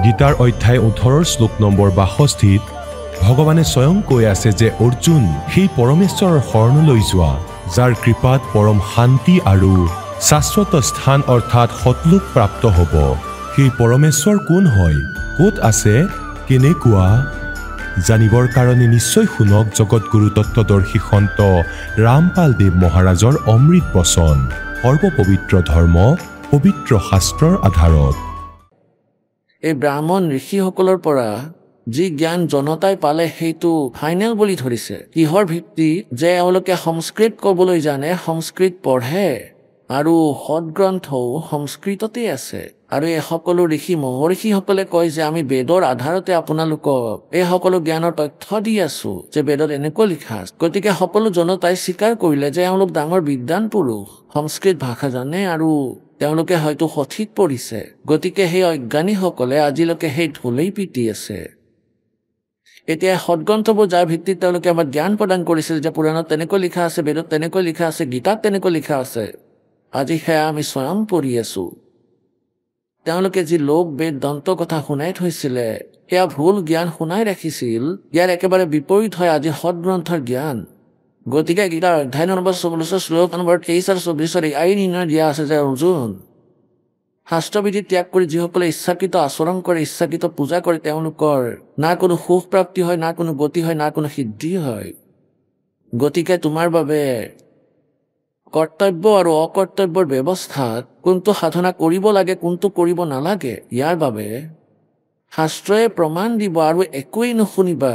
গীতাৰ অধ্যায় 18 শ্লোক নম্বৰ 62 ভগৱানে স্বয়ং কৈ আছে যে অৰ্জুন সেই পৰমেশ্বৰৰ শৰণলৈ যোৱা যাৰ কৃপাত পৰম শান্তি আৰু শাশ্বত স্থান অৰ্থাৎ সতলোক প্ৰাপ্ত হ'ব। সেই পৰমেশ্বৰ কোন হয়, ক'ত আছে, কেনেকুৱা জানিবৰ কাৰণে নিশ্চয় শুনক জগতগুৰু তত্ত্বদৰ্শী সন্ত ৰামপাল দেৱ মহাৰাজৰ অমৃত বচন। সৰ্বপবিত্ৰ ধৰ্ম পবিত্ৰ শাস্ত্ৰৰ আধাৰত এই ব্ৰাহ্মণ ঋষিসকলৰ পৰা যি জ্ঞান জনতাই পালে সেইটো ফাইনেল বুলি ধৰিছে। কিহৰ ভিত্তি? যে এওঁলোকে সংস্কৃত ক'বলৈ জানে, সংস্কৃত পঢ়ে আৰু সদগ্ৰন্থও সংস্কৃততেই আছে। আৰু এই সকলো ঋষি মহৰ্ষিসকলে কয় যে আমি বেদৰ আধাৰতে আপোনালোকক এই সকলো জ্ঞানৰ তথ্য দি আছো যে বেদত এনেকৈ লিখা আছে। গতিকে সকলো জনতাই স্বীকাৰ কৰিলে যে এওঁলোক ডাঙৰ বিদ্বান পুৰুষ, সংস্কৃত ভাষা জানে আৰু তেওঁলোকে হয়তো সঠিক পঢ়িছে। গতিকে সেই অজ্ঞানীসকলে আজিলৈকে সেই ঢোলেই পিটি আছে। এতিয়া সদগ্ৰন্থবোৰ যাৰ ভিত্তিত তেওঁলোকে আমাক জ্ঞান প্ৰদান কৰিছিল যে পুৰাণত তেনেকৈ লিখা আছে, বেদত তেনেকৈ লিখা আছে, গীতাত তেনেকৈ লিখা আছে, আজি সেয়া আমি স্বয়ং পঢ়ি আছো। তেওঁলোকে যি লোক বেদ দন্ত কথা শুনাই থৈছিলে সেয়া ভুল জ্ঞান শুনাই ৰাখিছিল, ইয়াৰ একেবাৰে বিপৰীত হয় আজি সদগ্ৰন্থৰ জ্ঞান। গতিকে গীতাৰ অধ্যায় নম্বৰ 44 শ্লোক নম্বৰ 23 আৰু 24 এই নিৰ্ণয় দিয়া আছে যে অৰ্জুন, শাস্ত্ৰবিধি ত্যাগ কৰি যিসকলে ইচ্ছাকৃত আচৰণ কৰে, ইচ্ছাকৃত পূজা কৰে, তেওঁলোকৰ না কোনো সুখ প্ৰাপ্তি হয়, না কোনো গতি হয়, না কোনো সিদ্ধি হয়। গতিকে তোমাৰ বাবে কৰ্তব্য আৰু অকৰ্তব্যৰ ব্যৱস্থাত কোনটো সাধনা কৰিব লাগে, কোনটো কৰিব নালাগে, ইয়াৰ বাবে শাস্ত্ৰই প্ৰমাণ দিব আৰু একোৱেই নুশুনিবা।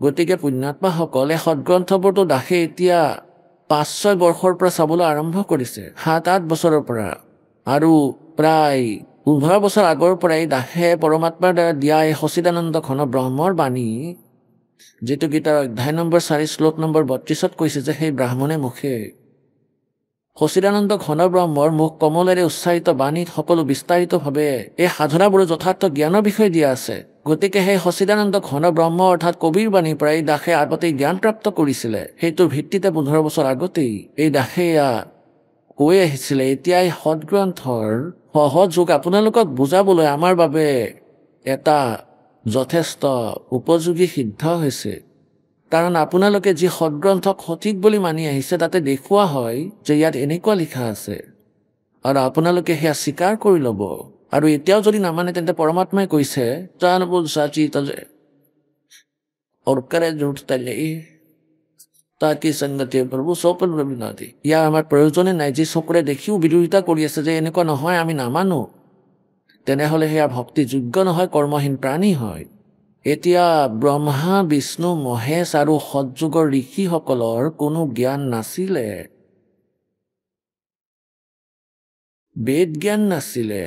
গতিকে পুণ্যাত্মাসকলে সদগ্ৰন্থবোৰতো দাসে এতিয়া 5-6 বৰ্ষৰ পৰা চাবলৈ আৰম্ভ কৰিছে, 7-8 বছৰৰ পৰা, আৰু প্ৰায় 15 বছৰ আগৰ পৰাই দাসে পৰমাত্মাৰ দ্বাৰা দিয়া এই সচিদানন্দ ঘন ব্ৰহ্মৰ বাণী, যিটো গীতাৰ অধ্যায় নম্বৰ 4 শ্লোক নম্বৰ 32 কৈছে যে সেই ব্ৰাহ্মণে মুখে সচিদানন্দ ঘন ব্ৰহ্মৰ মুখ কমলেৰে উচ্চাৰিত বাণীত সকলো বিস্তাৰিতভাৱে এই সাধনাবোৰৰ যথাৰ্থ জ্ঞানৰ বিষয়ে দিয়া আছে। গতিকে সেই সচিদানন্দ ঘন ব্ৰহ্ম অৰ্থাৎ কবিৰ বাণীৰ পৰা এই দাসে আগতেই জ্ঞান প্ৰাপ্ত কৰিছিলে। সেইটোৰ ভিত্তিতে 15 বছৰ আগতেই এই দাসে কৈ আহিছিলে। এতিয়া এই সদগ্ৰন্থৰ সহজ যুগ আপোনালোকক বুজাবলৈ আমাৰ বাবে এটা যথেষ্ট উপযোগী সিদ্ধ হৈছে। কাৰণ আপোনালোকে যি সদগ্ৰন্থক সঠিক বুলি মানি আহিছে তাতে দেখুওৱা হয় যে ইয়াত এনেকুৱা লিখা আছে, আৰু আপোনালোকে সেয়া স্বীকাৰ কৰি ল'ব। আৰু এতিয়াও যদি নামানে তেন্তে পৰমাত্মাই কৈছে তাকি সংগতি প্ৰভু সপন ৰবিনাথী, ইয়াৰ আমাৰ প্ৰয়োজনে নাই। যি চকুৰে দেখিও বিৰোধিতা কৰি আছে যে এনেকুৱা নহয়, আমি নামানো, তেনেহ'লে সেয়া ভক্তিযোগ্য নহয়, কৰ্মহীন প্ৰাণী হয়। এতিয়া ব্ৰহ্মা, বিষ্ণু, মহেশ আৰু সৎযুগৰ ঋষিসকলৰ কোনো জ্ঞান নাছিলে, বেদ জ্ঞান নাছিলে।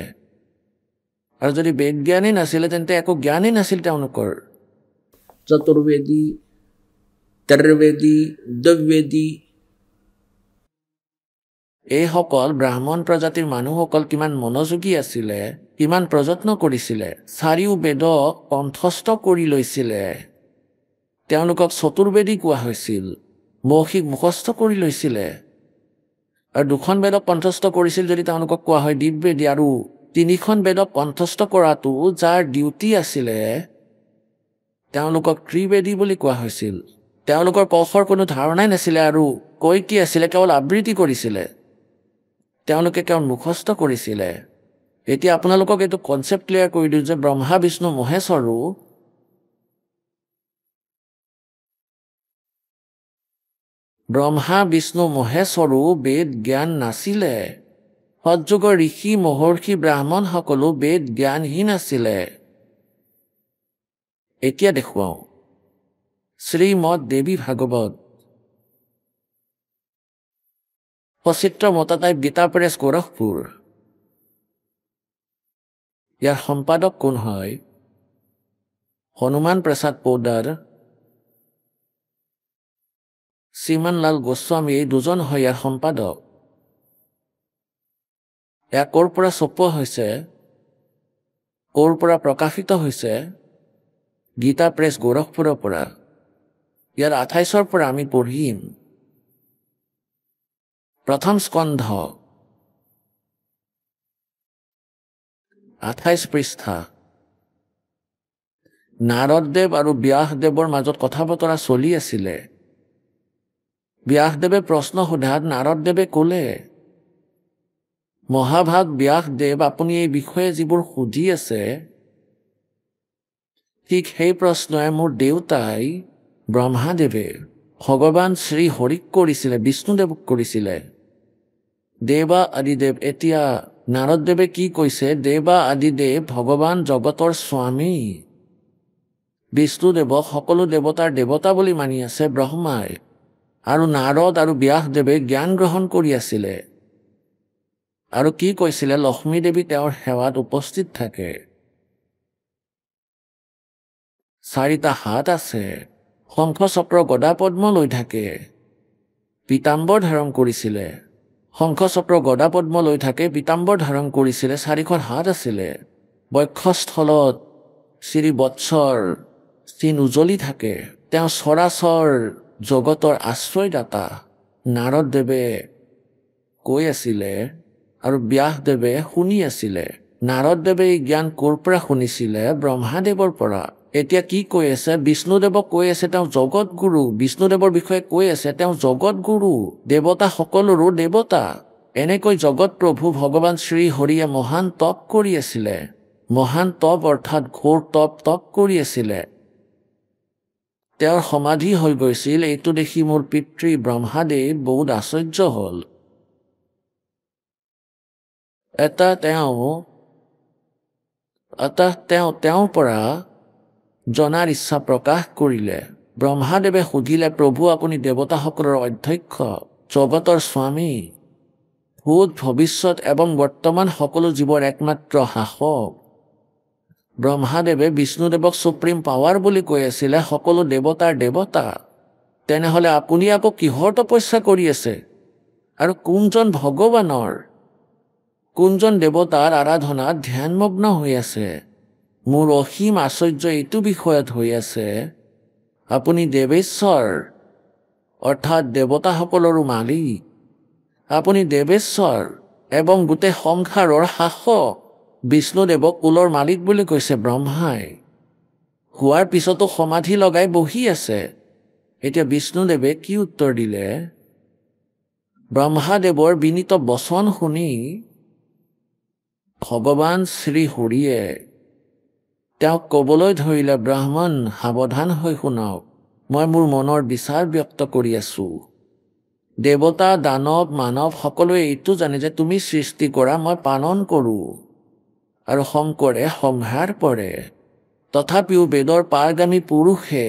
আৰু যদি বেদ জ্ঞানেই নাছিলে তেন্তে একো জ্ঞানেই নাছিল তেওঁলোকৰ। চতুৰ্বেদী, ত্ৰিবেদী, দ্বিবেদী, এইসকল ব্ৰাহ্মণ প্ৰজাতিৰ মানুহসকল কিমান মনোযোগী আছিলে, কিমান প্ৰযত্ন কৰিছিলে, চাৰিও বেদক কণ্ঠস্থ কৰি লৈছিলে। তেওঁলোকক চতুৰ্বেদী কোৱা হৈছিল, মৌখিক মুখস্থ কৰি লৈছিলে। আৰু 2খন বেদক কণ্ঠস্থ কৰিছিল যদি তেওঁলোকক কোৱা হয় দ্বিবেদী। আৰু 3খন বেদক কণ্ঠস্থ কৰাটো যাৰ ডিউটি আছিলে তেওঁলোকক ত্ৰিবেদী বুলি কোৱা হৈছিল। তেওঁলোকৰ কৌশৰ কোনো ধাৰণাই নাছিলে আৰু কৈ কি আছিলে, কেৱল আবৃত্তি কৰিছিলে, তেওঁলোকে কেৱল মুখস্থ কৰিছিলে। এতিয়া আপোনালোকক এইটো কনচেপ্ট ক্লিয়াৰ কৰি দিওঁ যে ব্ৰহ্মা, বিষ্ণু, মহেশৰো বেদ জ্ঞান নাছিলে। সৎযুগৰ ঋষি মহৰ্ষি ব্ৰাহ্মণ সকলো বেদ জ্ঞানহীন আছিলে। এতিয়া দেখুৱাওঁ শ্ৰীমদ দেৱী ভাগৱত, সচিত্ৰ মতাটাইপ, গীতা প্ৰেছ, গোৰখপুৰ। ইয়াৰ সম্পাদক কোন হয়? হনুমান প্ৰসাদ পৌদাৰ, শ্ৰীমান লাল গোস্বামী, এই 2জন হয় ইয়াৰ সম্পাদক। এয়া ক'ৰ পৰা ছপোৱা হৈছে, ক'ৰ পৰা প্ৰকাশিত হৈছে? গীতা প্ৰেছ, গোৰখপুৰৰ পৰা। ইয়াৰ 28ৰ পৰা আমি পঢ়িম। প্ৰথম স্কন্ধ 28 পৃষ্ঠা। নাৰদদেৱ আৰু ব্যাসদেৱৰ মাজত কথা বতৰা চলি আছিলে। ব্যাসদেৱে প্ৰশ্ন সোধাত নাৰদদেৱে ক'লে, মহাভাগ ব্যাসদেৱ, আপুনি এই বিষয়ে যিবোৰ সুধি আছে ঠিক সেই প্ৰশ্নই মোৰ দেউতাই ব্ৰহ্মাদেৱে ভগৱান শ্ৰী হৰিক কৰিছিলে, বিষ্ণুদেৱক কৰিছিলে। দেৱা আদিদেৱ, এতিয়া নাৰদদেৱে কি কৈছে, দেৱা আদিদেৱ ভগৱান জগতৰ স্বামী। বিষ্ণুদেৱক সকলো দেৱতাৰ দেৱতা বুলি মানি আছে ব্ৰহ্মাই, আৰু নাৰদ আৰু ব্যাসদেৱে জ্ঞান গ্ৰহণ কৰি আছিলে। আৰু কি কৈছিলে, লক্ষ্মী দেৱী তেওঁৰ সেৱাত উপস্থিত থাকে। 4টা হাত আছে, শংখ চক্ৰ গদা পদ্ম লৈ থাকে, পীতাম্বৰ ধাৰণ কৰিছিলে। শংখ চক্ৰ গদা পদ্ম লৈ থাকে, পীতাম্বৰ ধাৰণ কৰিছিলে, 4খন হাত আছিলে। বক্ষস্থলত শ্ৰী বৎসৰ চিন উজ্বলি থাকে। তেওঁ চৰাচৰ জগতৰ আশ্ৰয়দাতা। নাৰদদেৱে কৈ আছিলে আৰু ব্যাসদেৱে শুনি আছিলে। নাৰদদেৱে এই জ্ঞান ক'ৰ পৰা শুনিছিলে, ব্ৰহ্মাদেৱৰ পৰা। এতিয়া কি কৈ আছে, বিষ্ণুদেৱক কৈ আছে তেওঁ জগত গুৰু। বিষ্ণুদেৱৰ বিষয়ে কৈ আছে তেওঁ জগত গুৰু, দেৱতা সকলোৰো দেৱতা। এনেকৈ জগত প্ৰভু ভগৱান শ্ৰী হৰিয়ে মহান তপ কৰি আছিলে। মহান তপ অৰ্থাৎ ঘোৰ তপ কৰি আছিলে। তেওঁৰ সমাধি হৈ গৈছিল। এইটো দেখি মোৰ পিতৃ ব্ৰহ্মাদেৱ বহুত আশ্চৰ্য হ'ল। তেওঁৰ পৰা জনাৰ ইচ্ছা প্ৰকাশ কৰিলে। ব্ৰহ্মাদেৱে সুধিলে, প্ৰভু আপুনি দেৱতাসকলৰ অধ্যক্ষ, জগতৰ স্বামী, ভূত ভৱিষ্যত এবং বৰ্তমান সকলো জীৱৰ একমাত্ৰ শাসক। ব্ৰহ্মাদেৱে বিষ্ণুদেৱক সুপ্ৰিম পাৱাৰ বুলি কৈ আছিলে, সকলো দেৱতাৰ দেৱতা। তেনেহলে আপুনি আকৌ কিহৰ তপস্যা কৰি আছে, আৰু কোনজন ভগৱানৰ, কোনজন দেৱতাৰ আৰাধনাত ধ্যানমগ্ন হৈ আছে? মোৰ অসীম আশ্চৰ্য এইটো বিষয়ত হৈ আছে, আপুনি দেৱেশ্বৰ অৰ্থাৎ দেৱতাসকলৰো মালিক। আপুনি দেৱেশ্বৰ এবং গোটেই সংসাৰৰ শাসক। বিষ্ণুদেৱক কুলৰ মালিক বুলি কৈছে ব্ৰহ্মাই। হোৱাৰ পিছতো সমাধি লগাই বহি আছে। এতিয়া বিষ্ণুদেৱে কি উত্তৰ দিলে? ব্ৰহ্মাদেৱৰ বিনীত বচন শুনি ভগৱান শ্ৰী হৰিয়ে তেওঁক ক'বলৈ ধৰিলে, ব্ৰাহ্মণ সাৱধান হৈ শুনক, মই মোৰ মনৰ বিচাৰ ব্যক্ত কৰি আছো। দেৱতা দানৱ মানৱ সকলোৱে এইটো জানে যে তুমি সৃষ্টি কৰা, মই পালন কৰোঁ, আৰু শংকৰে সংহাৰ কৰে। তথাপিও বেদৰ পাৰগামী পুৰুষে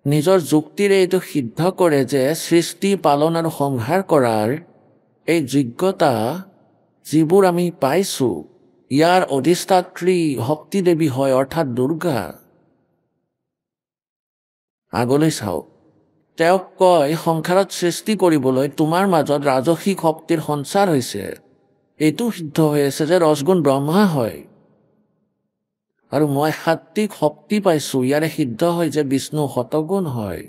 নিজৰ যুক্তিৰে এইটো সিদ্ধ কৰে যে সৃষ্টি পালন আৰু সংহাৰ কৰাৰ এই যোগ্যতা যিবোৰ আমি পাইছো, ইয়াৰ অধিষ্ঠাত্ৰী শক্তি দেৱী হয়, অৰ্থাৎ দুৰ্গা। আগলৈ চাওক, তেওঁক কয় সংসাৰত সৃষ্টি কৰিবলৈ তোমাৰ মাজত ৰাজসিক শক্তিৰ সঞ্চাৰ হৈছে। এইটো সিদ্ধ হৈ আছে যে ৰজগুণ ব্ৰহ্মা হয়, আৰু মই সাত্বিক শক্তি পাইছো। ইয়াৰে সিদ্ধ হয় যে বিষ্ণু শতগুণ হয়,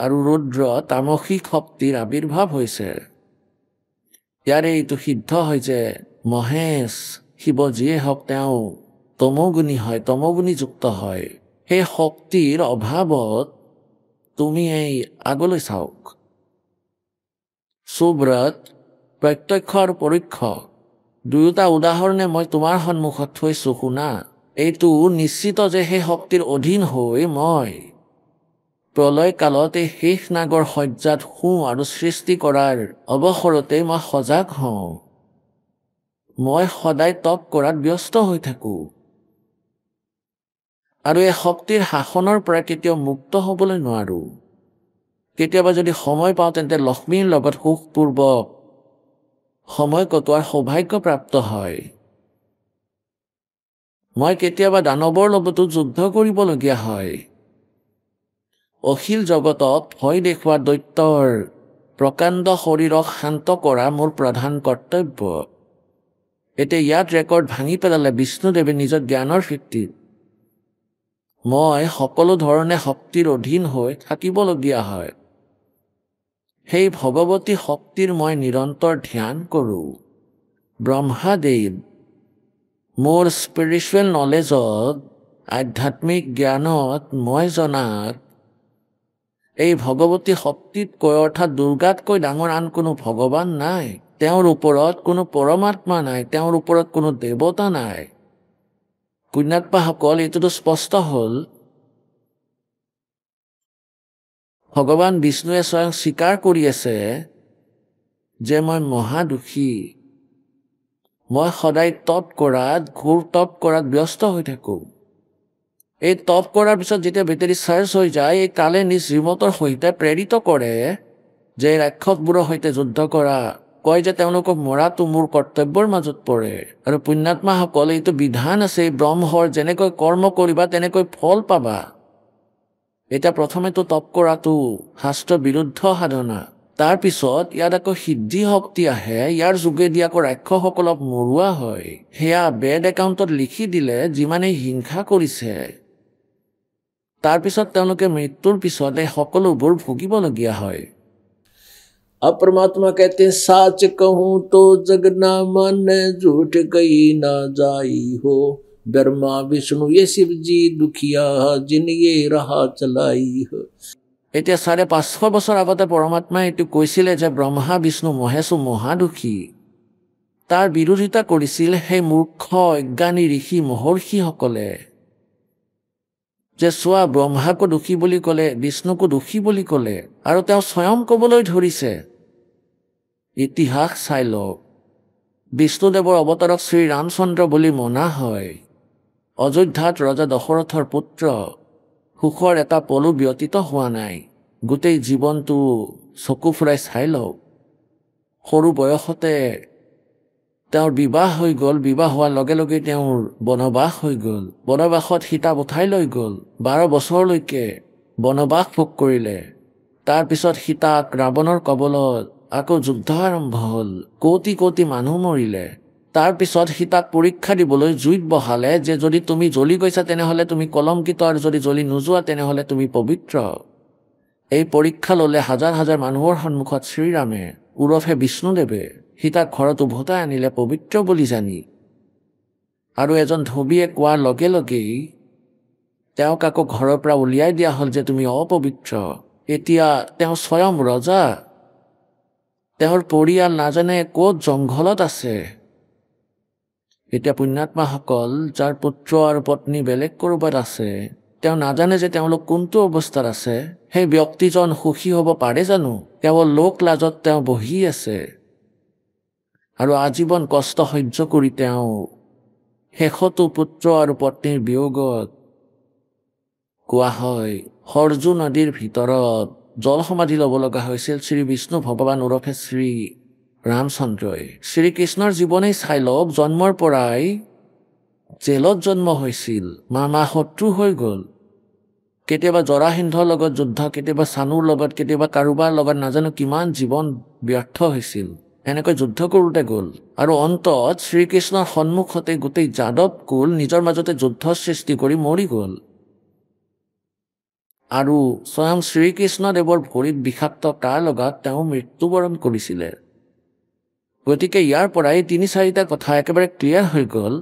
আৰু ৰুদ্ৰ তামসিক শক্তিৰ আবিৰ্ভাৱ হৈছে। ইয়াৰে এইটো সিদ্ধ হয় যে মহেশ শিৱ যিয়ে হওক তেওঁ তমোগুণী হয়, তমোগুণীযুক্ত হয়। সেই শক্তিৰ অভাৱত তুমি এই আগলৈ চাওক, সুব্ৰত প্ৰত্যক্ষ আৰু পৰোক্ষ দুয়োটা উদাহৰণে মই তোমাৰ সন্মুখত থৈছো, শুনা। এইটো নিশ্চিত যে সেই শক্তিৰ অধীন হৈ মই প্ৰলয় কালত এই শেষ নাগৰ শয্যাত শুওঁ, আৰু সৃষ্টি কৰাৰ অৱসৰতে মই সজাগ হওঁ। মই সদায় তপ কৰাত ব্যস্ত হৈ থাকো, আৰু এই শক্তিৰ শাসনৰ পৰা কেতিয়াও মুক্ত হ'বলৈ নোৱাৰো। কেতিয়াবা যদি সময় পাওঁ তেন্তে লক্ষ্মীৰ লগত সুখপূৰ্বক সময় কটোৱাৰ সৌভাগ্য প্ৰাপ্ত হয়। মই কেতিয়াবা দানৱৰ লগতো যুদ্ধ কৰিবলগীয়া হয়। অখিল জগতক ভয় দেখুওৱা দৈত্যৰ প্ৰকাণ্ড শৰীৰক শান্ত কৰা মোৰ প্ৰধান কৰ্তব্য। এতিয়া ইয়াত ৰেকৰ্ড ভাঙি পেলালে বিষ্ণুদেৱে নিজৰ জ্ঞানৰ ভিত্তিত। মই সকলো ধৰণে শক্তিৰ অধীন হৈ থাকিবলগীয়া হয়। সেই ভগৱতী শক্তিৰ মই নিৰন্তৰ ধ্যান কৰোঁ। ব্ৰহ্মাদেৱ মোৰ স্পিৰিচুৱেল নলেজত আধ্যাত্মিক জ্ঞানত মই জনাত এই ভগৱতী শক্তিতকৈ অৰ্থাৎ দুৰ্গাতকৈ ডাঙৰ আন কোনো ভগৱান নাই। তেওঁৰ ওপৰত কোনো পৰমাত্মা নাই, তেওঁৰ ওপৰত কোনো দেৱতা নাই। পুণ্যাত্মাসকল, এইটোতো স্পষ্ট হ'ল। ভগৱান বিষ্ণুৱে স্বয়ং স্বীকাৰ কৰি আছে যে মই মহাদুখী। মই সদায় তপ কৰাত, ঘোৰ তপ কৰাত ব্যস্ত হৈ থাকোঁ। এই তপ কৰাৰ পিছত যেতিয়া বেটেৰী চাৰ্জ হৈ যায়, এই কালে নিজ ৰিমোটৰ সৈতে প্ৰেৰিত কৰে যে ৰাক্ষসবোৰৰ সৈতে যুদ্ধ কৰা, কয় যে তেওঁলোকক মৰাটো মোৰ কৰ্তব্যৰ মাজত পৰে। আৰু পুণ্যাত্মাসকল, এইটো বিধান আছে ব্ৰহ্মৰ, যেনেকৈ কৰ্ম কৰিবা তেনেকৈ ফল পাবা। এতিয়া প্ৰথমেতো তপ কৰাটো শাস্ত্ৰ বিৰুদ্ধ সাধনা। তাৰপিছত ইয়াত আকৌ সিদ্ধি শক্তি আহে, ইয়াৰ যোগেদি আকৌ ৰাক্ষসসকলক মৰোৱা হয়। সেয়া বেড একাউণ্টত লিখি দিলে যিমানেই হিংসা কৰিছে, তাৰপিছত তেওঁলোকে মৃত্যুৰ পিছত এই সকলোবোৰ ভুগিবলগীয়া হয়। अब परमात्मा कहते हैं साच कहूं तो जग ना माने, झूठ कही ना जाई हो। ब्रह्मा विष्णु ये शिव जी दुखिया, जिन ये रहा चलाई हो। এতিয়া 550 বছৰ আগতে পৰমাত্মাই এইটো কৈছিলে যে ব্ৰহ্মা বিষ্ণু মহেশো মহাদুখী। তাৰ বিৰোধিতা কৰিছিল সেই মূৰ্খ অজ্ঞানী ঋষি মহৰ্ষিসকলে, যে চোৱা ব্ৰহ্মাকো দুখী বুলি ক'লে, বিষ্ণুকো দুখী বুলি ক'লে, আৰু তেওঁ স্বয়ং ক'বলৈ ধৰিছে। ইতিহাস চাই লওক। বিষ্ণুদেৱৰ অৱতাৰক শ্ৰী ৰামচন্দ্ৰ বুলি মনা হয়। অযোধ্যাত ৰজা দশৰথৰ পুত্ৰ। সুখৰ এটা পলো ব্যতীত হোৱা নাই। গোটেই জীৱনটো চকু ফুৰাই চাই লওক। সৰু বয়সতে তেওঁৰ বিবাহ হৈ গ'ল। বিবাহ হোৱাৰ লগে লগে তেওঁৰ বনবাস হৈ গ'ল। বনবাসত সীতাক উঠাই লৈ গ'ল। 12 বছৰলৈকে বনবাস ভোগ কৰিলে। তাৰপিছত সীতাক ৰাৱণৰ কবলত আকৌ যুদ্ধ আৰম্ভ হ'ল। কোটি কোটি মানুহ মৰিলে। তাৰপিছত সীতাক পৰীক্ষা দিবলৈ জুইত বহালে যে যদি তুমি জ্বলি গৈছা তেনেহ'লে তুমি কলংকিত, আৰু যদি জ্বলি নোযোৱা তেনেহ'লে তুমি পবিত্ৰ। এই পৰীক্ষা ল'লে হাজাৰ হাজাৰ মানুহৰ সন্মুখত শ্ৰীৰামে ওৰফে বিষ্ণুদেৱে সীতাক ঘৰত উভতাই আনিলে পবিত্ৰ বুলি জানি। আৰু এজন ধোবীয়ে কোৱাৰ লগে লগেই তেওঁক আকৌ ঘৰৰ পৰা উলিয়াই দিয়া হ'ল যে তুমি অপবিত্ৰ। এতিয়া তেওঁ স্বয়ং ৰজা। তেওঁৰ পৰিয়াল নাজানে ক'ত জংঘলত আছে। এতিয়া পুণ্যাত্মাসকল, যাৰ পুত্ৰ আৰু পত্নী বেলেগ ক'ৰবাত আছে, তেওঁ নাজানে যে তেওঁলোক কোনটো অৱস্থাত আছে। সেই ব্যক্তিজন সুখী হ'ব পাৰে জানো? কেৱল লোক লাজত তেওঁ বহি আছে আৰু আজীৱন কষ্ট সহ্য কৰি তেওঁ শেষতো পুত্ৰ আৰু পত্নীৰ বিয়োগত, কোৱা হয় সৰজু নদীৰ ভিতৰত জল সমাধি ল'ব লগা হৈছিল শ্ৰী বিষ্ণু ভগৱান ওৰফে শ্ৰী ৰামচন্দ্ৰই। শ্ৰীকৃষ্ণৰ জীৱনেই চাই লওক। জন্মৰ পৰাই জেলত জন্ম হৈছিল। মামা শত্ৰু হৈ গ'ল। কেতিয়াবা জৰাসিন্ধৰ লগত যুদ্ধ, কেতিয়াবা চানুৰ লগত, কেতিয়াবা কাৰোবাৰ লগত, নাজানো কিমান জীৱন ব্যৰ্থ হৈছিল। এনেকৈ যুদ্ধ কৰোঁতে গ'ল। আৰু অন্তত শ্ৰীকৃষ্ণৰ সন্মুখতে গোটেই যাদৱ কুল নিজৰ মাজতে যুদ্ধ সৃষ্টি কৰি মৰি গ'ল। আৰু স্বয়ং শ্ৰীকৃষ্ণদেৱৰ ভৰিত বিষাক্ত কাঁড় লগাত তেওঁ মৃত্যুবৰণ কৰিছিলে। গতিকে ইয়াৰ পৰাই 3-4টা কথা একেবাৰে ক্লিয়াৰ হৈ গ'ল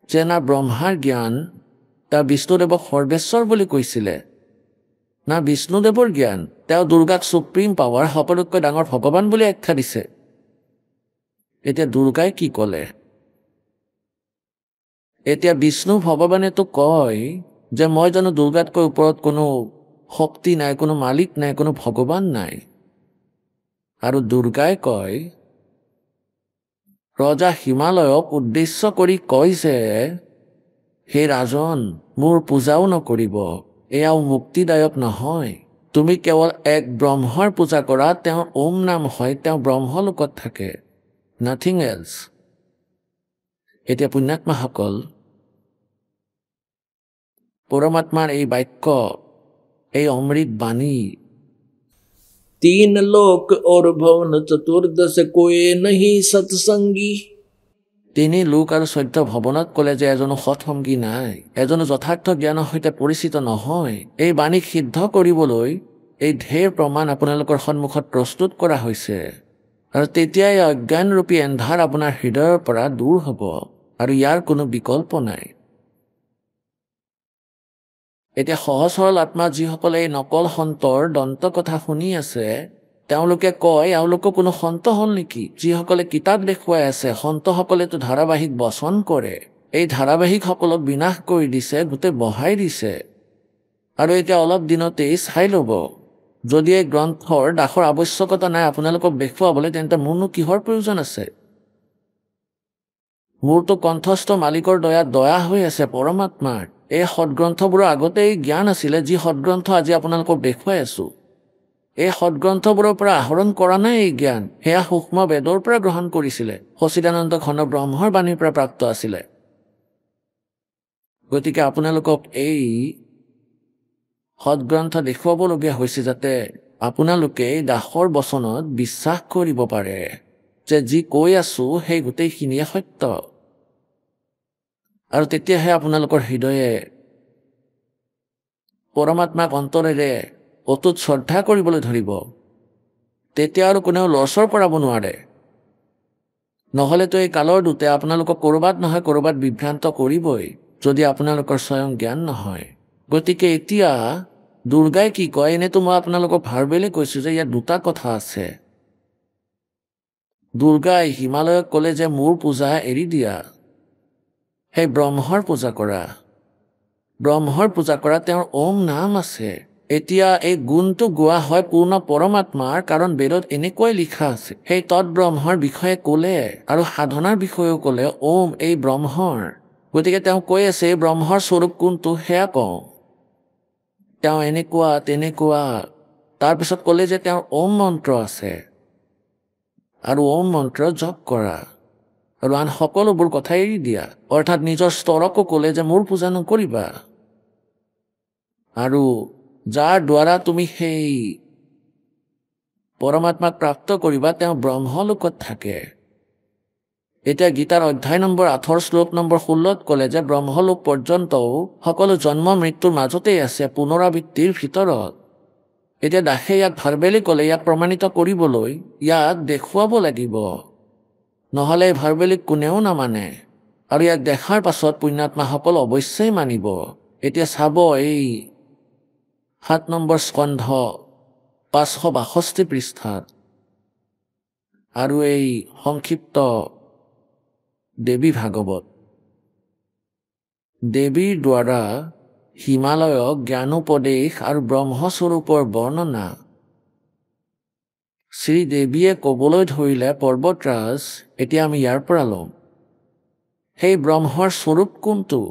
যে না ব্ৰহ্মাৰ জ্ঞান, তেওঁ বিষ্ণুদেৱক সৰ্বেশ্বৰ বুলি কৈছিলে, না বিষ্ণুদেৱৰ জ্ঞান, তেওঁ দুৰ্গাক সুপ্ৰিম পাৱাৰ, সকলোতকৈ ডাঙৰ ভগৱান বুলি আখ্যা দিছে। এতিয়া দুৰ্গাই কি ক'লে? এতিয়া বিষ্ণু ভগৱানেতো কয় যে মই জানো দুৰ্গাতকৈ ওপৰত কোনো শক্তি নাই, কোনো মালিক নাই, কোনো ভগৱান নাই। আৰু দুৰ্গাই কয়, ৰজা হিমালয়ক উদ্দেশ্য কৰি কয় যে হে ৰাজন, মোৰ পূজাও নকৰিব, এয়াও মুক্তিদায়ক নহয়। তুমি কেৱল এক ব্ৰহ্মৰ পূজা কৰা, তেওঁৰ ওম নাম হয়, তেওঁ ব্ৰহ্মলোকত থাকে, নাথিং এলছ। এতিয়া পুণ্যাত্মাসকল, পৰমাত্মাৰ এই বাক্য, এই অমৃত বাণী, 3 लोक और भवन चतुर्दश कोई नहीं सत्संगी। 3 লোক আৰু 14 ভৱনত ক'লে যে এজনো সৎসংগী নাই, এজনো যথাৰ্থ জ্ঞানৰ সৈতে পৰিচিত নহয়। এই বাণীক সিদ্ধ কৰিবলৈ এই ঢেৰ প্ৰমাণ আপোনালোকৰ সন্মুখত প্ৰস্তুত কৰা হৈছে। আৰু তেতিয়াই অজ্ঞানৰূপী এন্ধাৰ আপোনাৰ হৃদয়ৰ পৰা দূৰ হ'ব, আৰু ইয়াৰ কোনো বিকল্প নাই। এতিয়া সহজ সৰল আত্মা যিসকলে এই নকল সন্তৰ দন্ত কথা শুনি আছে তেওঁলোকে কয় এওঁলোকৰ কোনো সন্ত হ'ল নেকি যিসকলে কিতাপ দেখুৱাই আছে সন্তসকলেতো ধাৰাবাহিক বচন কৰে এই ধাৰাবাহিকসকলক বিনাশ কৰি দিছে গোটেই বহাই দিছে আৰু এতিয়া অলপ দিনতেই চাই ল'ব যদি এই গ্ৰন্থৰ দাসৰ আৱশ্যকতা নাই আপোনালোকক দেখুৱাবলৈ তেন্তে মোৰনো কিহৰ প্ৰয়োজন আছে মোৰতো কণ্ঠস্থ মালিকৰ দয়া হৈ আছে পৰমাত্মাৰ এই সদগ্ৰন্থবোৰৰ আগতে এই জ্ঞান আছিলে যি সদগ্ৰন্থ আজি আপোনালোকক দেখুৱাই আছো এই সদগ্ৰন্থবোৰৰ পৰা আহৰণ কৰা নাই এই জ্ঞান সেয়া সূক্ষ্ম বেদৰ পৰা গ্ৰহণ কৰিছিলে সচিদানন্দ ঘন ব্ৰহ্মৰ বাণীৰ পৰা প্ৰাপ্ত আছিলে গতিকে আপোনালোকক এই সদগ্ৰন্থ দেখুৱাবলগীয়া হৈছে যাতে আপোনালোকে এই দাসৰ বচনত বিশ্বাস কৰিব পাৰে যে যি কৈ আছো সেই গোটেইখিনিয়ে সত্য আৰু তেতিয়াহে আপোনালোকৰ হৃদয়ে পৰমাত্মাক অন্তৰেৰে অতুত শ্ৰদ্ধা কৰিবলৈ ধৰিব তেতিয়া আৰু কোনেও লৰচৰ কৰাব নোৱাৰে নহ'লেতো এই কালৰ দূতে আপোনালোকক ক'ৰবাত নহয় ক'ৰবাত বিভ্ৰান্ত কৰিবই যদি আপোনালোকৰ স্বয়ং জ্ঞান নহয় গতিকে এতিয়া দুৰ্গাই কি কয় এনেতো মই আপোনালোকক ভাৰ্বেলি কৈছো যে ইয়াত দুটা কথা আছে দুৰ্গাই হিমালয়ক ক'লে যে মোৰ পূজা এৰি দিয়া সেই ব্ৰহ্মৰ পূজা কৰা তেওঁৰ ওম নাম আছে এতিয়া এই গুণটো গোৱা হয় পূৰ্ণ পৰমাত্মাৰ কাৰণ বেদত এনেকৈ লিখা আছে সেই তৎব্ৰহ্মৰ বিষয়ে ক'লে আৰু সাধনাৰ বিষয়েও ক'লে ওম এই ব্ৰহ্মৰ গতিকে তেওঁ কৈ আছে এই ব্ৰহ্মৰ স্বৰূপ কোনটো সেয়া কওঁ তেওঁ এনেকুৱা তেনেকুৱা তাৰপিছত ক'লে যে তেওঁৰ ওম মন্ত্ৰ আছে আৰু ওম মন্ত্ৰ জপ কৰা আৰু আন সকলোবোৰ কথা এৰি দিয়া অৰ্থাৎ নিজৰ স্তৰকো ক'লে যে মোৰ পূজা নকৰিবা আৰু যাৰ দ্বাৰা তুমি সেই পৰমাত্মাক প্ৰাপ্ত কৰিবা তেওঁ ব্ৰহ্মলোকত থাকে এতিয়া গীতাৰ অধ্যায় নম্বৰ 8 শ্লোক নম্বৰ 16 ক'লে যে ব্ৰহ্মলোক পৰ্যন্তও সকলো জন্ম মৃত্যুৰ মাজতেই আছে পুনৰাবৃত্তিৰ ভিতৰত এতিয়া দাসে ইয়াক ভাৰ্বেলি ক'লে ইয়াক প্ৰমাণিত কৰিবলৈ ইয়াক দেখুৱাব লাগিব নহ'লে ভাৰ্বেলিক কোনেও নামানে আৰু ইয়াক দেখাৰ পাছত পুণ্যাত্মাসকল অৱশ্যেই মানিব এতিয়া চাব এই 7 নম্বৰ স্কন্ধ 562 পৃষ্ঠাত আৰু এই সংক্ষিপ্ত দেৱী ভাগৱত দেৱীৰ দ্বাৰা হিমালয়ক জ্ঞানোপদেশ আৰু ব্ৰহ্মস্বৰূপৰ বৰ্ণনা শ্ৰীদেৱীয়ে ক'বলৈ ধৰিলে পৰ্বতৰাজ এতিয়া আমি ইয়াৰ পৰা ল'ম সেই ব্ৰহ্মৰ স্বৰূপ কোনটো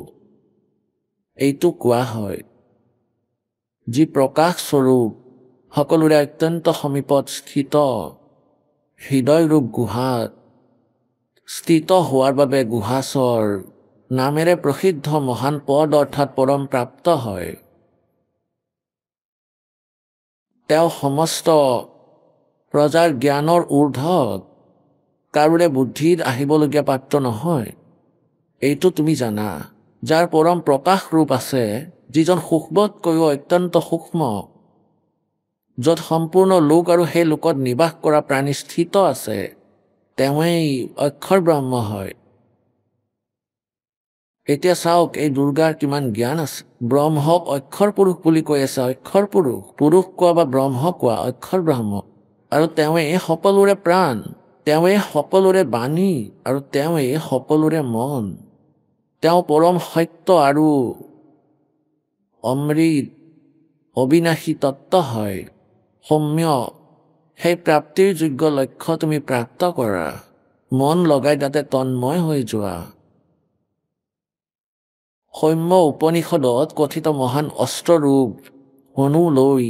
এইটো কোৱা হয় যি প্ৰকাশ স্বৰূপ সকলোৰে অত্যন্ত সমীপত স্থিত হৃদয়ৰূপ গুহাত স্থিত হোৱাৰ বাবে গুহাচৰ নামেৰে প্ৰসিদ্ধ মহান পদ অৰ্থাৎ পৰম প্ৰাপ্ত হয় তেওঁ সমস্ত প্ৰজাৰ জ্ঞানৰ ঊৰ্ধত কাৰোৰে বুদ্ধিত আহিবলগীয়া পাত্ৰ নহয় এইটো তুমি জানা যাৰ পৰম প্ৰকাশ ৰূপ আছে যিজন সূক্ষ্মতকৈও অত্যন্ত সূক্ষ্ম য'ত সম্পূৰ্ণ লোক আৰু সেই লোকত নিবাস কৰা প্ৰাণী স্থিত আছে তেওঁৱেই অক্ষৰ ব্ৰহ্ম হয় এতিয়া চাওক এই দুৰ্গাৰ কিমান জ্ঞান আছে ব্ৰহ্মক অক্ষৰ পুৰুষ বুলি কৈ আছে অক্ষৰ পুৰুষ কোৱা বা ব্ৰহ্ম কোৱা অক্ষৰ ব্ৰহ্ম আৰু তেওঁৱেই সকলোৰে প্ৰাণ তেওঁৱেই সকলোৰে বাণী আৰু তেওঁৱেই সকলোৰে মন তেওঁ পৰম সত্য আৰু অমৃত অবিনাশী তত্ত্ব হয় সৌম্য সেই প্ৰাপ্তিৰ যোগ্য লক্ষ্য তুমি প্ৰাপ্ত কৰা মন লগাই তাতে তন্ময় হৈ যোৱা সৌম্য উপনিষদত কথিত মহান অস্ত্ৰৰূপ হনু লৈ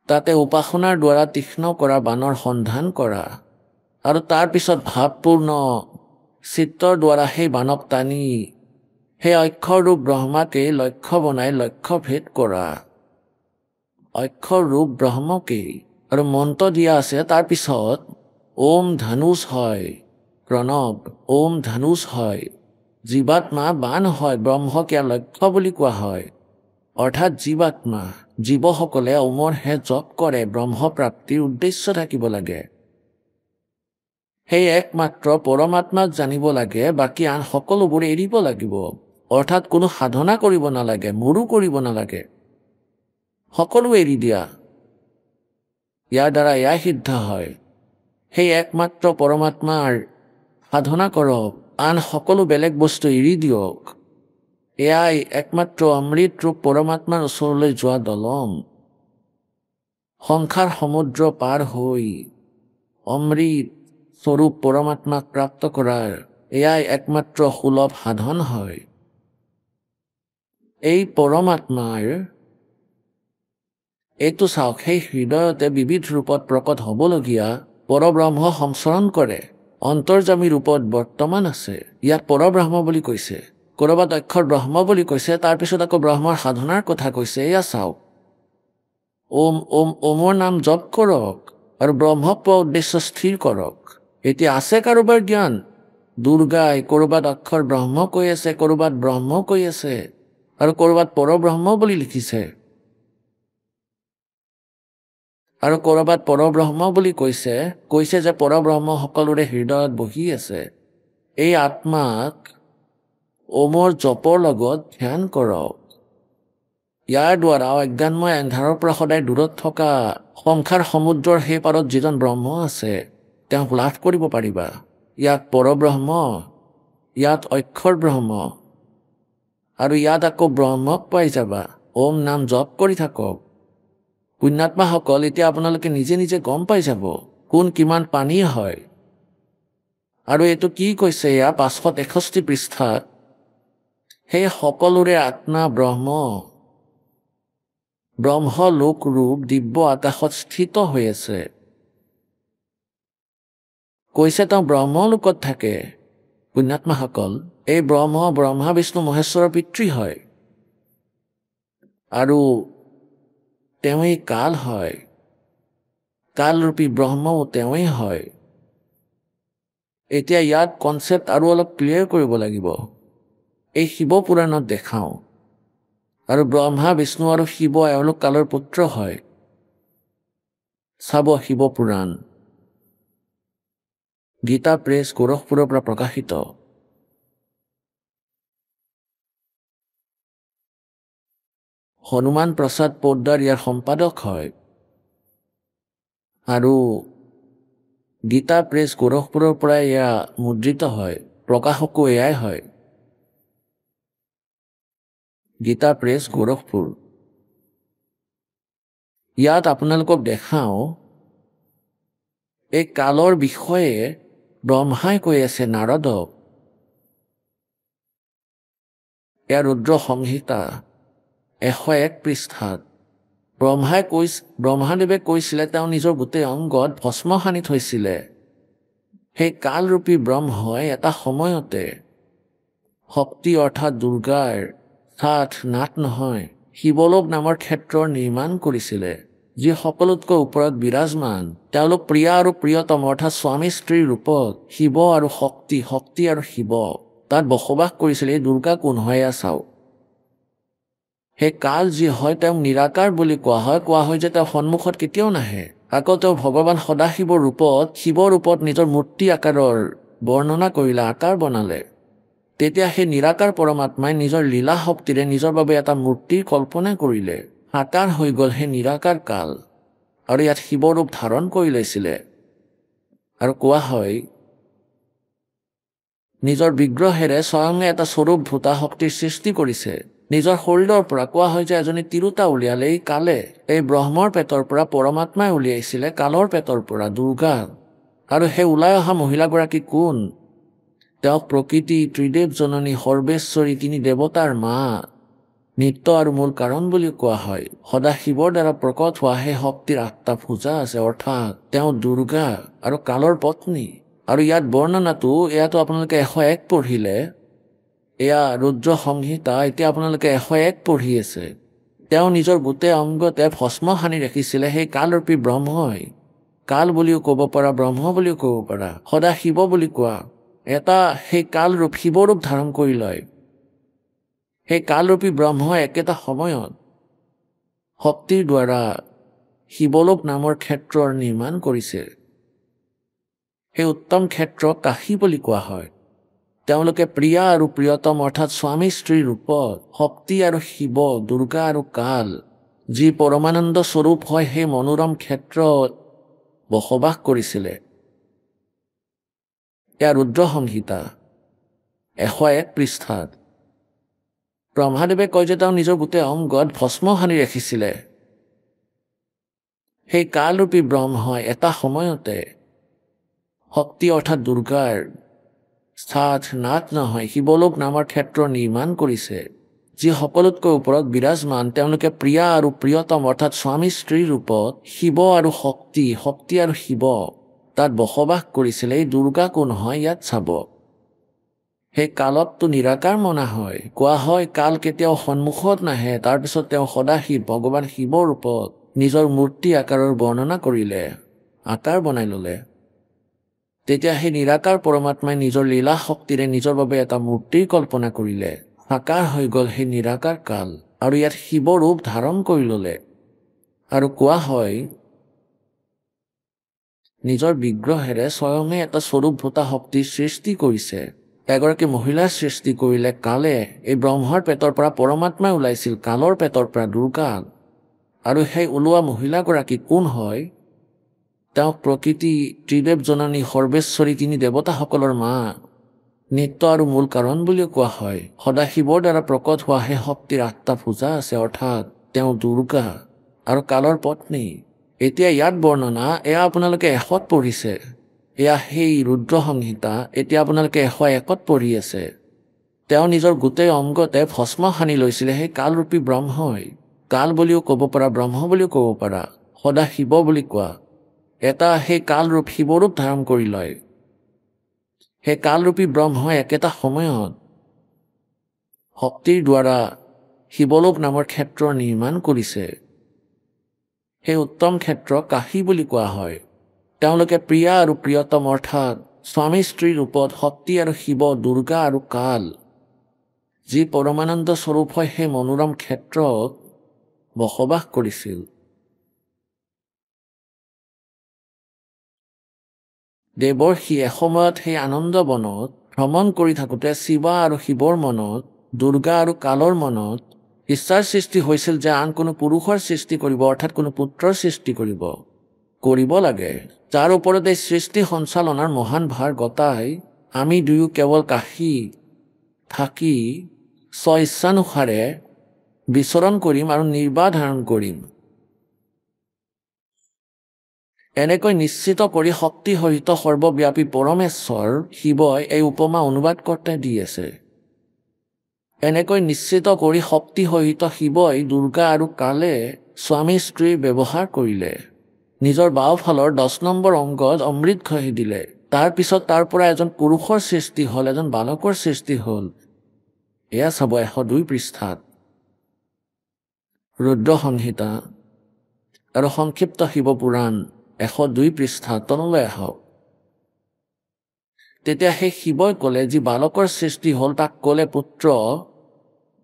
তাতে উপাসনাৰ দ্বাৰা তীক্ষ্ণ কৰা বাণৰ সন্ধান কৰা আৰু তাৰ পিছত ভাৱপূৰ্ণ চিত্তৰ দ্বাৰা সেই বাণক টানি সেই অক্ষৰ ৰূপ ব্ৰহ্মাকে লক্ষ্য বনাই লক্ষ্য ভেদ কৰা অক্ষৰ ৰূপ ব্ৰহ্মকেই আৰু মন্ত্ৰ দিয়া আছে তাৰ পিছত ওম ধনুষ হয় প্ৰণৱ ওম ধনুষ হয় জীৱাত্মা বান হয় ব্ৰহ্মক ইয়াৰ লক্ষ্য বুলি কোৱা হয় অৰ্থাৎ জীৱাত্মা জীৱসকলে ওমৰহে জপ কৰে ব্ৰহ্মপ্ৰাপ্তিৰ উদ্দেশ্য থাকিব লাগে সেই একমাত্ৰ পৰমাত্মাক জানিব লাগে বাকী আন সকলোবোৰ এৰিব লাগিব অৰ্থাৎ কোনো সাধনা কৰিব নালাগে, মোৰো কৰিব নালাগে, সকলো এৰি দিয়া। ইয়াৰ দ্বাৰা এয়াই সিদ্ধ হয়। সেই একমাত্ৰ পৰমাত্মাৰ সাধনা কৰক, আন সকলো বেলেগ বস্তু এৰি দিয়ক। এয়াই একমাত্ৰ অমৃত ৰূপ পৰমাত্মাৰ ওচৰলৈ যোৱা দলং। সংসাৰ সমুদ্ৰ পাৰ হৈ অমৃত স্বৰূপ পৰমাত্মাক প্ৰাপ্ত কৰাৰ এয়াই একমাত্ৰ সুলভ সাধন হয়। এই পৰমাত্মাৰ এইটো চাওক, সেই হৃদয়তে বিবিধ ৰূপত প্ৰকট হ'বলগীয়া পৰব্ৰহ্ম সংচৰণ কৰে, অন্তৰ্যামী ৰূপত বৰ্তমান আছে। ইয়াক পৰব্ৰহ্ম বুলি কৈছে, ক'ৰবাত অক্ষৰ ব্ৰহ্ম বুলি কৈছে, তাৰপিছত আকৌ ব্ৰহ্মৰ সাধনাৰ কথা কৈছে। এয়া চাওক, ওম ওম ওমৰ নাম জপ কৰক আৰু ব্ৰহ্মক পোৱা উদ্দেশ্য স্থিৰ কৰক। এতিয়া আছে কাৰোবাৰ জ্ঞান, দুৰ্গাই ক'ৰবাত অক্ষৰ ব্ৰহ্ম কৈ আছে, ক'ৰবাত ব্ৰহ্ম কৈ আছে আৰু ক'ৰবাত পৰব্ৰহ্ম বুলি লিখিছে, আৰু ক'ৰবাত পৰব্ৰহ্ম বুলি কৈছে যে পৰব্ৰহ্ম সকলোৰে হৃদয়ত বহি আছে। এই আত্মাক ওমৰ জপৰ লগত ধ্যান কৰক। ইয়াৰ দ্বাৰা অজ্ঞানময় এন্ধাৰৰ পৰা সদায় দূৰত থকা সংসাৰ সমুদ্ৰৰ সেই পাৰত যিজন ব্ৰহ্ম আছে তেওঁক লাভ কৰিব পাৰিবা। ইয়াত পৰব্ৰহ্ম, ইয়াত অক্ষৰ ব্ৰহ্ম, আৰু ইয়াত আকৌ ব্ৰহ্মক পাই যাবা। ওম নাম জপ কৰি থাকক। পুণ্যাত্মাসকল, এতিয়া আপোনালোকে নিজে নিজে গম পাই যাব কোন কিমান পানী হয়। আৰু এইটো কি কৈছে, এয়া 561 পৃষ্ঠাত, সেই সকলোৰে আত্মা ব্ৰহ্ম, ব্ৰহ্ম লোক ৰূপ দিব্য আকাশত স্থিত হৈ আছে। কৈছে তেওঁ ব্ৰহ্মলোকত থাকে। পুণ্যাত্মাসকল, এই ব্ৰহ্মা বিষ্ণু মহেশ্বৰৰ পিতৃ হয়, আৰু তেওঁৱেই কাল হয়। কালৰূপী ব্ৰহ্মও তেওঁৱেই হয়। এতিয়া ইয়াত কনচেপ্ট আৰু অলপ ক্লিয়াৰ কৰিব লাগিব। এই শিৱ পুৰাণত দেখাওঁ, আৰু ব্ৰহ্মা বিষ্ণু আৰু শিৱ এওঁলোক কালৰ পুত্ৰ হয়। চাব শিৱ পুৰাণ, গীতা প্ৰেছ, গোৰখপুৰৰ পৰা প্ৰকাশিত। হনুমান প্ৰসাদ পোদ্দাৰ ইয়াৰ সম্পাদক হয়, আৰু গীতা প্ৰেছ গোৰখপুৰৰ পৰা এয়া মুদ্ৰিত হয়, প্ৰকাশকো এয়াই হয়, গীতা প্ৰেছ গোৰখপুৰ। ইয়াত আপোনালোকক দেখাওঁ, এই কালৰ বিষয়ে ব্ৰহ্মাই কৈ আছে নাৰদক। এয়া ৰুদ্ৰ সংহিতা 101 পৃষ্ঠাত ব্ৰহ্মাদেৱে কৈছিলে তেওঁ নিজৰ গোটেই অংগত ভস্ম সানি থৈছিলে। সেই কালৰূপী ব্ৰহ্মই এটা সময়তে শক্তি অৰ্থাৎ দুৰ্গাৰ নাট নহয়, শিৱলোক নামৰ ক্ষেত্ৰৰ নিৰ্মাণ কৰিছিলে, যি সকলোতকৈ ওপৰত বিৰাজমান। তেওঁলোক প্ৰিয়া আৰু প্ৰিয়তম অৰ্থাৎ স্বামী স্ত্ৰীৰ ৰূপত শিৱ আৰু শক্তি আৰু শিৱ তাত বসবাস কৰিছিলে। এই দুৰ্গা কোন হয় এয়া চাওক। সেই কাল যি হয় তেওঁক নিৰাকাৰ বুলি কোৱা হয় যে তেওঁ সন্মুখত কেতিয়াও নাহে। আকৌ তেওঁ ভগৱান সদাশিৱৰ ৰূপত, শিৱৰ ৰূপত নিজৰ মূৰ্তি আকাৰৰ বৰ্ণনা কৰিলে, আকাৰ বনালে। তেতিয়া সেই নিৰাকাৰ পৰমাত্মাই নিজৰ লীলা শক্তিৰে নিজৰ বাবে এটা মূৰ্তিৰ কল্পনা কৰিলে, আকাৰ হৈ গ'ল সেই নিৰাকাৰ কাল, আৰু ইয়াত শিৱ ৰূপ ধাৰণ কৰি লৈছিলে। আৰু কোৱা হয় নিজৰ বিগ্ৰহেৰে স্বয়ং এটা স্বৰূপ ভূতা শক্তিৰ সৃষ্টি কৰিছে। নিজৰ শৰীৰৰ পৰা কোৱা হয় যে এজনী তিৰোতা উলিয়ালে এই কালে, এই ব্ৰহ্মৰ পেটৰ পৰা পৰমাত্মাই উলিয়াইছিলে, কালৰ পেটৰ পৰা দুৰ্গা। আৰু সেই ওলাই অহা মহিলাগৰাকী কোন? তেওঁক প্ৰকৃতি, ত্ৰিদেৱ জননী, সৰ্বেশ্বৰী, তিনি দেৱতাৰ মা, নিত্য আৰু মূল কাৰণ বুলি কোৱা হয়। সদাশিৱৰ দ্বাৰা প্ৰকট হোৱা সেই শক্তিৰ 8টা ভুজা আছে, অৰ্থাৎ তেওঁ দুৰ্গা আৰু কালৰ পত্নী। আৰু ইয়াত বৰ্ণনাটো, এয়াতো আপোনালোকে 101 পঢ়িলে, এয়া ৰুদ্ৰ সংহিতা, এতিয়া আপোনালোকে 101 পঢ়ি আছে। তেওঁ নিজৰ গোটেই অংগতে ভস্ম সানি ৰাখিছিলে সেই কালৰূপী ব্ৰহ্মই। কাল বুলিও ক'ব পাৰা, ব্ৰহ্ম বুলিও ক'ব পাৰা, সদাশিৱ বুলি কোৱা। এটা সেই কালৰূপ শিৱৰূপ ধাৰণ কৰি লয়। সেই কালৰূপী ব্ৰহ্মই একেটা সময়ত শক্তিৰ দ্বাৰা শিৱলোক নামৰ ক্ষেত্ৰৰ নিৰ্মাণ কৰিছে। সেই উত্তম ক্ষেত্ৰ কাশী বুলি কোৱা হয়। তেওঁলোকে প্ৰিয়া আৰু প্ৰিয়তম অৰ্থাৎ স্বামী স্ত্ৰীৰ ৰূপত শক্তি আৰু শিৱ, দুৰ্গা আৰু কাল যি পৰমানন্দ স্বৰূপ হয় সেই মনোৰম ক্ষেত্ৰত বসবাস কৰিছিলে। এয়া ৰুদ্ৰ সংহিতা 101 পৃষ্ঠাত। ব্ৰহ্মাদেৱে কয় যে তেওঁ নিজৰ গোটেই অংগত ভস্ম সানি ৰাখিছিলে। সেই কালৰূপী ব্ৰহ্মই এটা সময়তে শক্তি অৰ্থাৎ দুৰ্গাৰ স্থাত নাট নহয় শিৱলোক নামৰ ক্ষেত্ৰ নিৰ্মাণ কৰিছে, যি সকলোতকৈ ওপৰত বিৰাজমান। তেওঁলোকে প্ৰিয়া আৰু প্ৰিয়তম অৰ্থাৎ স্বামী স্ত্ৰীৰ ৰূপত শিৱ আৰু শক্তি, শক্তি আৰু শিৱ তাত বসবাস কৰিছিলে। এই দুৰ্গা কোন হয় ইয়াত চাব। সেই কালতটো নিৰাকাৰ মনা হয়। কোৱা হয় কাল কেতিয়াও সন্মুখত নাহে, তাৰপিছত তেওঁ সদাশিৱ ভগৱান শিৱৰ ৰূপত নিজৰ মূৰ্তি আকাৰৰ বৰ্ণনা কৰিলে, আকাৰ বনাই ল'লে। তেতিয়া সেই নিৰাকাৰ পৰমাত্মাই নিজৰ লীলা শক্তিৰে নিজৰ বাবে এটা মূৰ্তিৰ কল্পনা কৰিলে, সাকাৰ হৈ গ'ল সেই নিৰাকাৰ কাল, আৰু ইয়াত শিৱ ৰূপ ধাৰণ কৰি ল'লে। আৰু কোৱা হয় নিজৰ বিগ্ৰহেৰে স্বয়মে এটা স্বৰূপভূতা শক্তিৰ সৃষ্টি কৰিছে। এগৰাকী মহিলাৰ সৃষ্টি কৰিলে কালে। এই ব্ৰহ্মাৰ পেটৰ পৰা পৰমাত্মাই ওলাইছিল, কালৰ পেটৰ পৰা দুৰ্গা। আৰু সেই ওলোৱা মহিলাগৰাকী কোন হয়? তেওঁক প্ৰকৃতি, ত্ৰিদেৱ জননী, সৰ্বেশ্বৰী, তিনি দেৱতাসকলৰ মা, নিত্য আৰু মূল কাৰণ বুলিও কোৱা হয়। সদাশিৱৰ দ্বাৰা প্ৰকট হোৱা সেই শক্তিৰ 8টা পূজা আছে, অৰ্থাৎ তেওঁ দুৰ্গা আৰু কালৰ পত্নী। এতিয়া ইয়াত বৰ্ণনা এয়া আপোনালোকে 100ত পঢ়িছে, এয়া সেই ৰুদ্ৰ সংহিতা। এতিয়া আপোনালোকে 101ত পঢ়ি আছে। তেওঁ নিজৰ গোটেই অংগতে ভস্ম সানি লৈছিলে সেই কালৰূপী ব্ৰহ্মই। কাল বুলিও ক'ব পাৰা, ব্ৰহ্ম বুলিও ক'ব পাৰা, সদাশিৱ বুলি কোৱা। এটা সেই কালৰূপ শিৱৰূপ ধাৰণ কৰি লয়। সেই কালৰূপী ব্ৰহ্মই একেটা সময়ত শক্তিৰ দ্বাৰা শিৱলোক নামৰ ক্ষেত্ৰ নিৰ্মাণ কৰিছে। সেই উত্তম ক্ষেত্ৰ কাশী বুলি কোৱা হয়। তেওঁলোকে প্ৰিয়া আৰু প্ৰিয়তম অৰ্থাৎ স্বামী স্ত্ৰীৰ ৰূপত শক্তি আৰু শিৱ, দুৰ্গা আৰু কাল যি পৰমানন্দ স্বৰূপ হয় সেই মনোৰম ক্ষেত্ৰত বসবাস কৰিছিল। দেৱৰ্ষি এসময়ত সেই আনন্দ বনত ভ্ৰমণ কৰি থাকোঁতে শিৱা আৰু শিৱৰ মনত, দুৰ্গা আৰু কালৰ মনত ইচ্ছাৰ সৃষ্টি হৈছিল যে আন কোনো পুৰুষৰ সৃষ্টি কৰিব, অৰ্থাৎ কোনো পুত্ৰৰ সৃষ্টি কৰিব লাগে, যাৰ ওপৰত এই সৃষ্টি সঞ্চালনাৰ মহান ভাৰ গতাই আমি দুয়ো কেৱল কাশী থাকি স্ব-ইচ্ছানুসাৰে বিচৰণ কৰিম আৰু নিৰ্বাহ ধাৰণ কৰিম। এনেকৈ নিশ্চিত কৰি শক্তি সহিত সৰ্বব্যাপী পৰমেশ্বৰ শিৱই এই উপমা অনুবাদ কৰ্তাই দি আছে। এনেকৈ নিশ্চিত কৰি শক্তি সহিত শিৱই দুৰ্গা আৰু কালে স্বামী স্ত্ৰীৰ ব্যৱহাৰ কৰিলে। নিজৰ বাওঁফালৰ 10 নম্বৰ অংগত অমৃত ঘঁহি দিলে। তাৰ পিছত তাৰ পৰা এজন পুৰুষৰ সৃষ্টি হ'ল, এজন বালকৰ সৃষ্টি হ'ল। এয়া চাব 102 পৃষ্ঠাত। ৰুদ্ৰ সংহিতা আৰু সংক্ষিপ্ত শিৱ পুৰাণ 102 পৃষ্ঠাত তললৈ আহক। তেতিয়া সেই শিৱই ক'লে, যি বালকৰ সৃষ্টি হ'ল তাক ক'লে, পুত্ৰ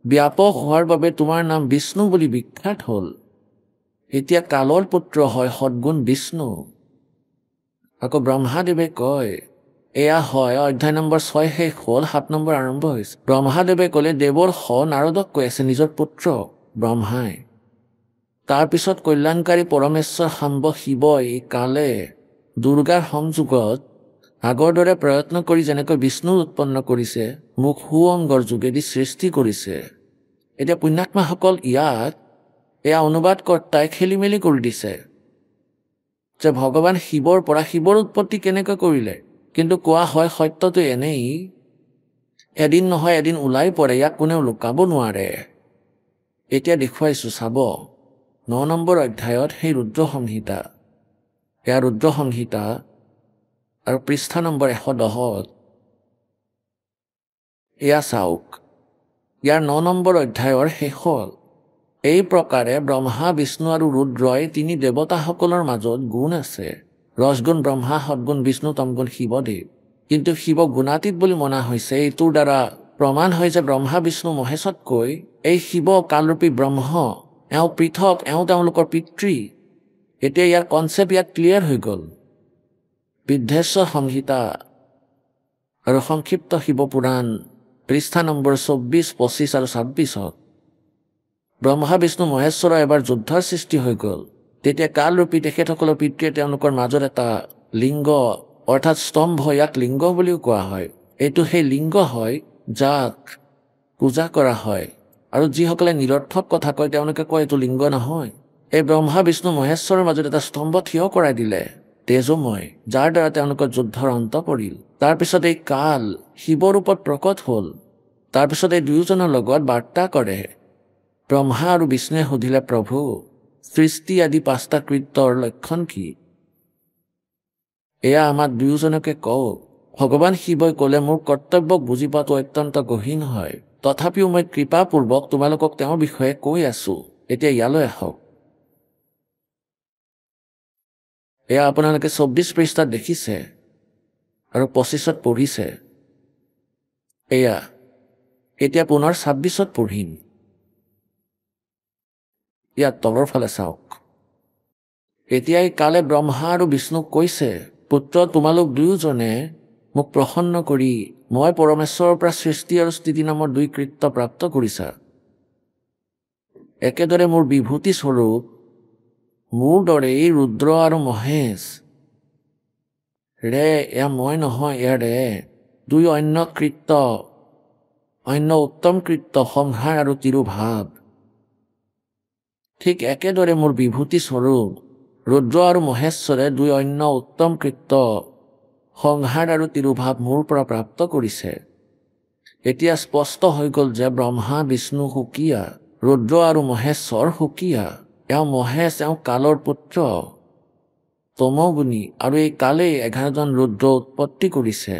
ব্যাপক হোৱাৰ বাবে তোমাৰ নাম বিষ্ণু বুলি বিখ্যাত হ'ল। এতিয়া কালৰ পুত্ৰ হয় সদ্গুণ বিষ্ণু। আকৌ ব্ৰহ্মাদেৱে কয়, এয়া হয় অধ্যায় নম্বৰ 6 শেষ হ'ল, 7 নম্বৰ আৰম্ভ হৈছে। ব্ৰহ্মাদেৱে ক'লে, দেৱৰ নাৰদক কৈ আছে নিজৰ পুত্ৰ ব্ৰহ্মাই। তাৰপিছত কল্যাণকাৰী পৰমেশ্বৰ সাম্ব শিৱই কালে দুৰ্গাৰ সংযোগত আগৰ দৰে প্ৰয়ত্ন কৰি যেনেকৈ বিষ্ণু উৎপন্ন কৰিছে, মুখ সুঅংগৰ যোগেদি সৃষ্টি কৰিছে। এতিয়া পুণ্যাত্মাসকল ইয়াত এয়া অনুবাদ কৰ্তাই খেলি মেলি কৰি দিছে যে ভগৱান শিৱৰ পৰা শিৱৰ উৎপত্তি কেনেকৈ কৰিলে। কিন্তু কোৱা হয় সত্যটো এনেই, এদিন নহয় এদিন ওলাই পৰে, ইয়াক কোনেও লুকাব নোৱাৰে। এতিয়া দেখুৱাইছোঁ চাব 9 নম্বৰ অধ্যায়ত সেই ৰুদ্ৰ সংহিতা। এয়া ৰুদ্ৰ সংহিতা আৰু পৃষ্ঠা নম্বৰ 110। এয়া চাওক, ইয়াৰ 9 নম্বৰ অধ্যায়ৰ শেষত এই প্ৰকাৰে ব্ৰহ্মা, বিষ্ণু আৰু ৰুদ্ৰই তিনি দেৱতাসকলৰ মাজত গুণ আছে। ৰসগুণ ব্ৰহ্মা, সদ্গুণ বিষ্ণু, তমগুণ শিৱদেৱ। কিন্তু শিৱ গুণাতীত বুলি মনা হৈছে। এইটোৰ দ্বাৰা প্ৰমাণ হয় যে ব্ৰহ্মা, বিষ্ণু, মহেশতকৈ এই শিৱ কালৰূপী ব্ৰহ্ম এওঁ পৃথক, এওঁ তেওঁলোকৰ পিতৃ। এতিয়া ইয়াৰ কনচেপ্ট ইয়াত ক্লিয়াৰ হৈ গ'ল। বিদ্ধেশ্বৰ সংহিতা আৰু সংক্ষিপ্ত শিৱপুৰাণ পৃষ্ঠা নম্বৰ 24, 25 আৰু 26 ব্ৰহ্মা বিষ্ণু মহেশ্বৰৰ এবাৰ যুদ্ধৰ সৃষ্টি হৈ গ'ল। তেতিয়া কালৰূপী তেখেতসকলৰ পিতৃয়ে তেওঁলোকৰ মাজত এটা লিংগ অৰ্থাৎ স্তম্ভ, ইয়াক লিংগ বুলিও কোৱা হয়। এইটো সেই লিংগ হয় যাক পূজা কৰা হয়, আৰু যিসকলে নিৰৰ্থক কথা কয় তেওঁলোকে কয় এইটো লিংগ নহয়। এই ব্ৰহ্মা বিষ্ণু মহেশ্বৰৰ মাজত এটা স্তম্ভ থিয় কৰাই দিলে, তেজময়, যাৰ দ্বাৰা তেওঁলোকৰ যুদ্ধৰ অন্ত পৰিল। তাৰপিছত এই কাল শিৱৰ ৰূপত প্ৰকট হ'ল। তাৰপিছত এই দুয়োজনৰ লগত বাৰ্তা কৰে। ব্ৰহ্মা আৰু বিষ্ণুৱে সুধিলে, প্ৰভু, সৃষ্টি আদি 5টা কৃত্যৰ লক্ষণ কি? এয়া আমাক দুয়োজনকে কওক। ভগৱান শিৱই ক'লে, মোৰ কৰ্তব্যক বুজি পোৱাটো অত্যন্ত গহীন হয়, তথাপিও মই কৃপাপূৰ্বক তোমালোকক তেওঁৰ বিষয়ে কৈ আছো। এতিয়া ইয়ালৈ আহক। এয়া আপোনালোকে 24 পৃষ্ঠাত দেখিছে আৰু 25ত পঢ়িছে। এয়া এতিয়া পুনৰ 26ত পঢ়িম। ইয়াত তলৰ ফালে চাওক। এতিয়া এই কালে ব্ৰহ্মা আৰু বিষ্ণুক কৈছে, পুত্ৰ, তোমালোক দুয়োজনে মোক প্ৰসন্ন কৰি মই পৰমেশ্বৰৰ পৰা সৃষ্টি আৰু স্থিতি নামৰ 2 কৃত্য প্ৰাপ্ত কৰিছা। একেদৰে মোৰ বিভূতি স্বৰূপ মোৰ দৰেই ৰুদ্ৰ আৰু মহেশ ৰে, এয়া মই নহয়, এয়া ৰে, 2 অন্য কৃত্য, অন্য উত্তম কৃত্য সংহাৰ আৰু তিৰুভাৱ। ঠিক একেদৰে মোৰ বিভূতি স্বৰূপ ৰুদ্ৰ আৰু মহেশ্বৰে 2 অন্য উত্তম কৃত্য সংহাৰ আৰু তিৰুভাৱ মোৰ পৰা প্ৰাপ্ত কৰিছে। এতিয়া স্পষ্ট হৈ গ'ল যে ব্ৰহ্মা বিষ্ণু সুকীয়া, ৰুদ্ৰ আৰু মহেশ্বৰ সুকীয়া। এওঁ মহেশ, এওঁ কালৰ পুত্ৰ, তমগুণী, আৰু এই কালেই 11জন ৰুদ্ৰ উৎপত্তি কৰিছে।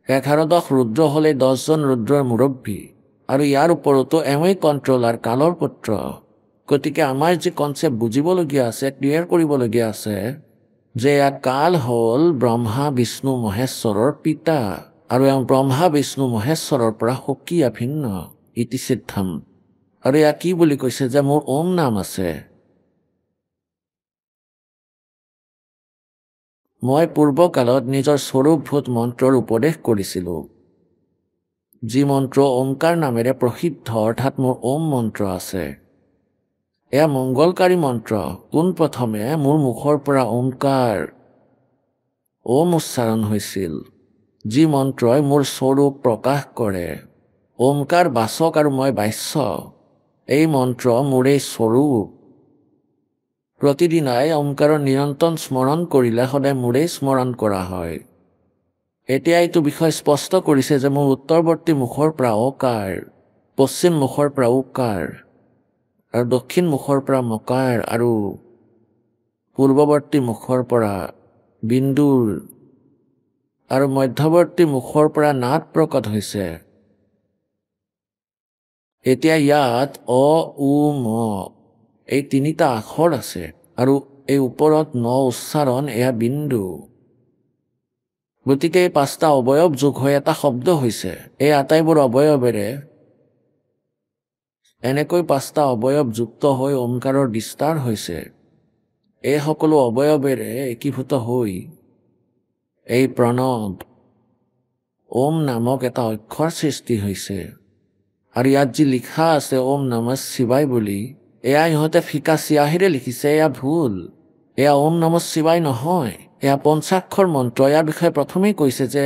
11-10 ৰুদ্ৰ হ'লে 10জন ৰুদ্ৰৰ মুৰব্বী, আৰু ইয়াৰ ওপৰতো এওঁই কণ্ট্ৰলাৰ, কালৰ পুত্ৰ। গতিকে আমাৰ যি কনচেপ্ট বুজিবলগীয়া আছে, ক্লিয়াৰ কৰিবলগীয়া আছে, যে এয়া কাল হ'ল ব্ৰহ্মা বিষ্ণু মহেশ্বৰৰ পিতা, আৰু এওঁ ব্ৰহ্মা বিষ্ণু মহেশ্বৰৰ পৰা সুকীয়া ভিন্ন, ইতি সিদ্ধম। আৰু এয়া কি বুলি কৈছে যে মোৰ ওম নাম আছে। মই পূৰ্বকালত নিজৰ স্বৰূপভূত মন্ত্ৰৰ উপদেশ কৰিছিলোঁ, যি মন্ত্ৰ ওমকাৰ নামেৰে প্ৰসিদ্ধ, অৰ্থাৎ মোৰ ওম মন্ত্ৰ আছে। এয়া মংগলকাৰী মন্ত্ৰ। পোনপ্ৰথমে মোৰ মুখৰ পৰা ওমকাৰ, ওম উচ্চাৰণ হৈছিল, যি মন্ত্ৰই মোৰ স্বৰূপ প্ৰকাশ কৰে। ওমকাৰ বাচক আৰু মই বাচ্য। এই মন্ত্ৰ মোৰেই স্বৰূপ। প্ৰতিদিনাই ওমকাৰৰ নিৰন্তন স্মৰণ কৰিলে সদায় মোৰেই স্মৰণ কৰা হয়। এতিয়া এইটো বিষয় স্পষ্ট কৰিছে যে মোৰ উত্তৰৱৰ্তী মুখৰ পৰা অকাৰ, পশ্চিম মুখৰ পৰা উকাৰ, আৰু দক্ষিণ মুখৰ পৰা মকাৰ, আৰু পূৰ্বৱৰ্তী মুখৰ পৰা বিন্দুৰ, আৰু মধ্যৱৰ্তী মুখৰ পৰা নাদ প্ৰকট হৈছে। এতিয়া ইয়াত অ, উ, ম এই 3টা আখৰ আছে, আৰু এই ওপৰত ন উচ্চাৰণ, এয়া বিন্দু। গতিকে এই 5টা অৱয়ব যোগ হৈ এটা শব্দ হৈছে। এই আটাইবোৰ অৱয়ৱেৰে এনেকৈ 5টা অৱয়ব যুক্ত হৈ ওমকাৰৰ বিস্তাৰ হৈছে। এই সকলো অৱয়ৱেৰে একীভূত হৈ এই প্ৰণৱ ওম নামক এটা অক্ষৰ সৃষ্টি হৈছে। আৰু ইয়াত যি লিখা আছে ওম নমঃ শিৱায় বুলি, এয়া ইহঁতে ফিকা চিয়াহীৰে লিখিছে, এয়া ভুল। এয়া ওম নমঃ শিৱায় নহয়, এয়া পঞ্চাক্ষৰ মন্ত্ৰ। ইয়াৰ বিষয়ে প্ৰথমেই কৈছে যে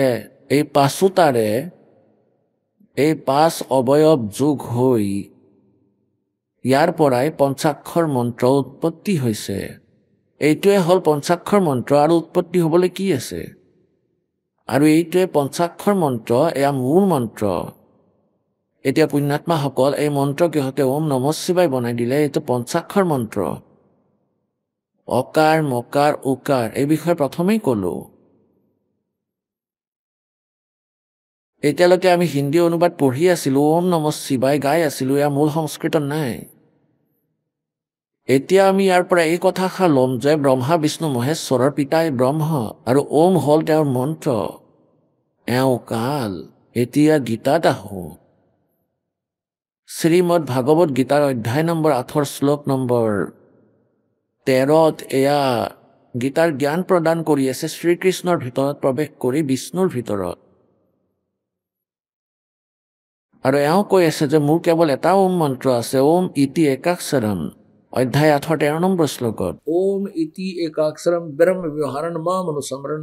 এই 5টাৰে এই 5 অৱয়ব যোগ হৈ ইয়াৰ পৰাই পঞ্চাক্ষৰ মন্ত্ৰ উৎপত্তি হৈছে। এইটোৱে হ'ল পঞ্চাক্ষৰ মন্ত্ৰ, আৰু উৎপত্তি হ'বলৈ কি আছে? আৰু এইটোৱে পঞ্চাক্ষৰ মন্ত্ৰ, এয়া মূল মন্ত্ৰ। এতিয়া পুণ্যাত্মাসকল, এই মন্ত্ৰ কিহঁতে ওম নমঃ শিৱায় বনাই দিলে? এইটো পঞ্চাক্ষৰ মন্ত্ৰ। অকাৰ, মকাৰ, উকাৰ এই বিষয়ে প্ৰথমেই ক'লো। এতিয়ালৈকে আমি হিন্দী অনুবাদ পঢ়ি আছিলো, ওম নমঃ শিৱায় গাই আছিলো, এয়া মূল সংস্কৃতত নাই। এতিয়া আমি ইয়াৰ পৰা এই কথাষাৰ ল'ম যে ব্ৰহ্মা বিষ্ণু মহেশ্বৰৰ পিতাই ব্ৰহ্ম, আৰু ওম হ'ল তেওঁৰ মন্ত্ৰ, এওঁ কাল। এতিয়া গীতাত আহোঁ। শ্ৰীমদ ভাগৱত গীতাৰ অধ্যায় নম্বৰ 8 শ্লোক নম্বৰ 13ত এয়া গীতাৰ জ্ঞান প্ৰদান কৰি আছে শ্ৰীকৃষ্ণৰ ভিতৰত প্ৰৱেশ কৰি বিষ্ণুৰ ভিতৰত। আৰু এওঁ কৈ আছে যে মোৰ কেৱল এটা ওম মন্ত্ৰ আছে, ওম ইতি একাক্ষৰম, অধ্যায় 8 13 নম্বৰ শ্লোকত। ओम इति एकाक्षरम ब्रह्म व्यवहारण माम अनुस्मरण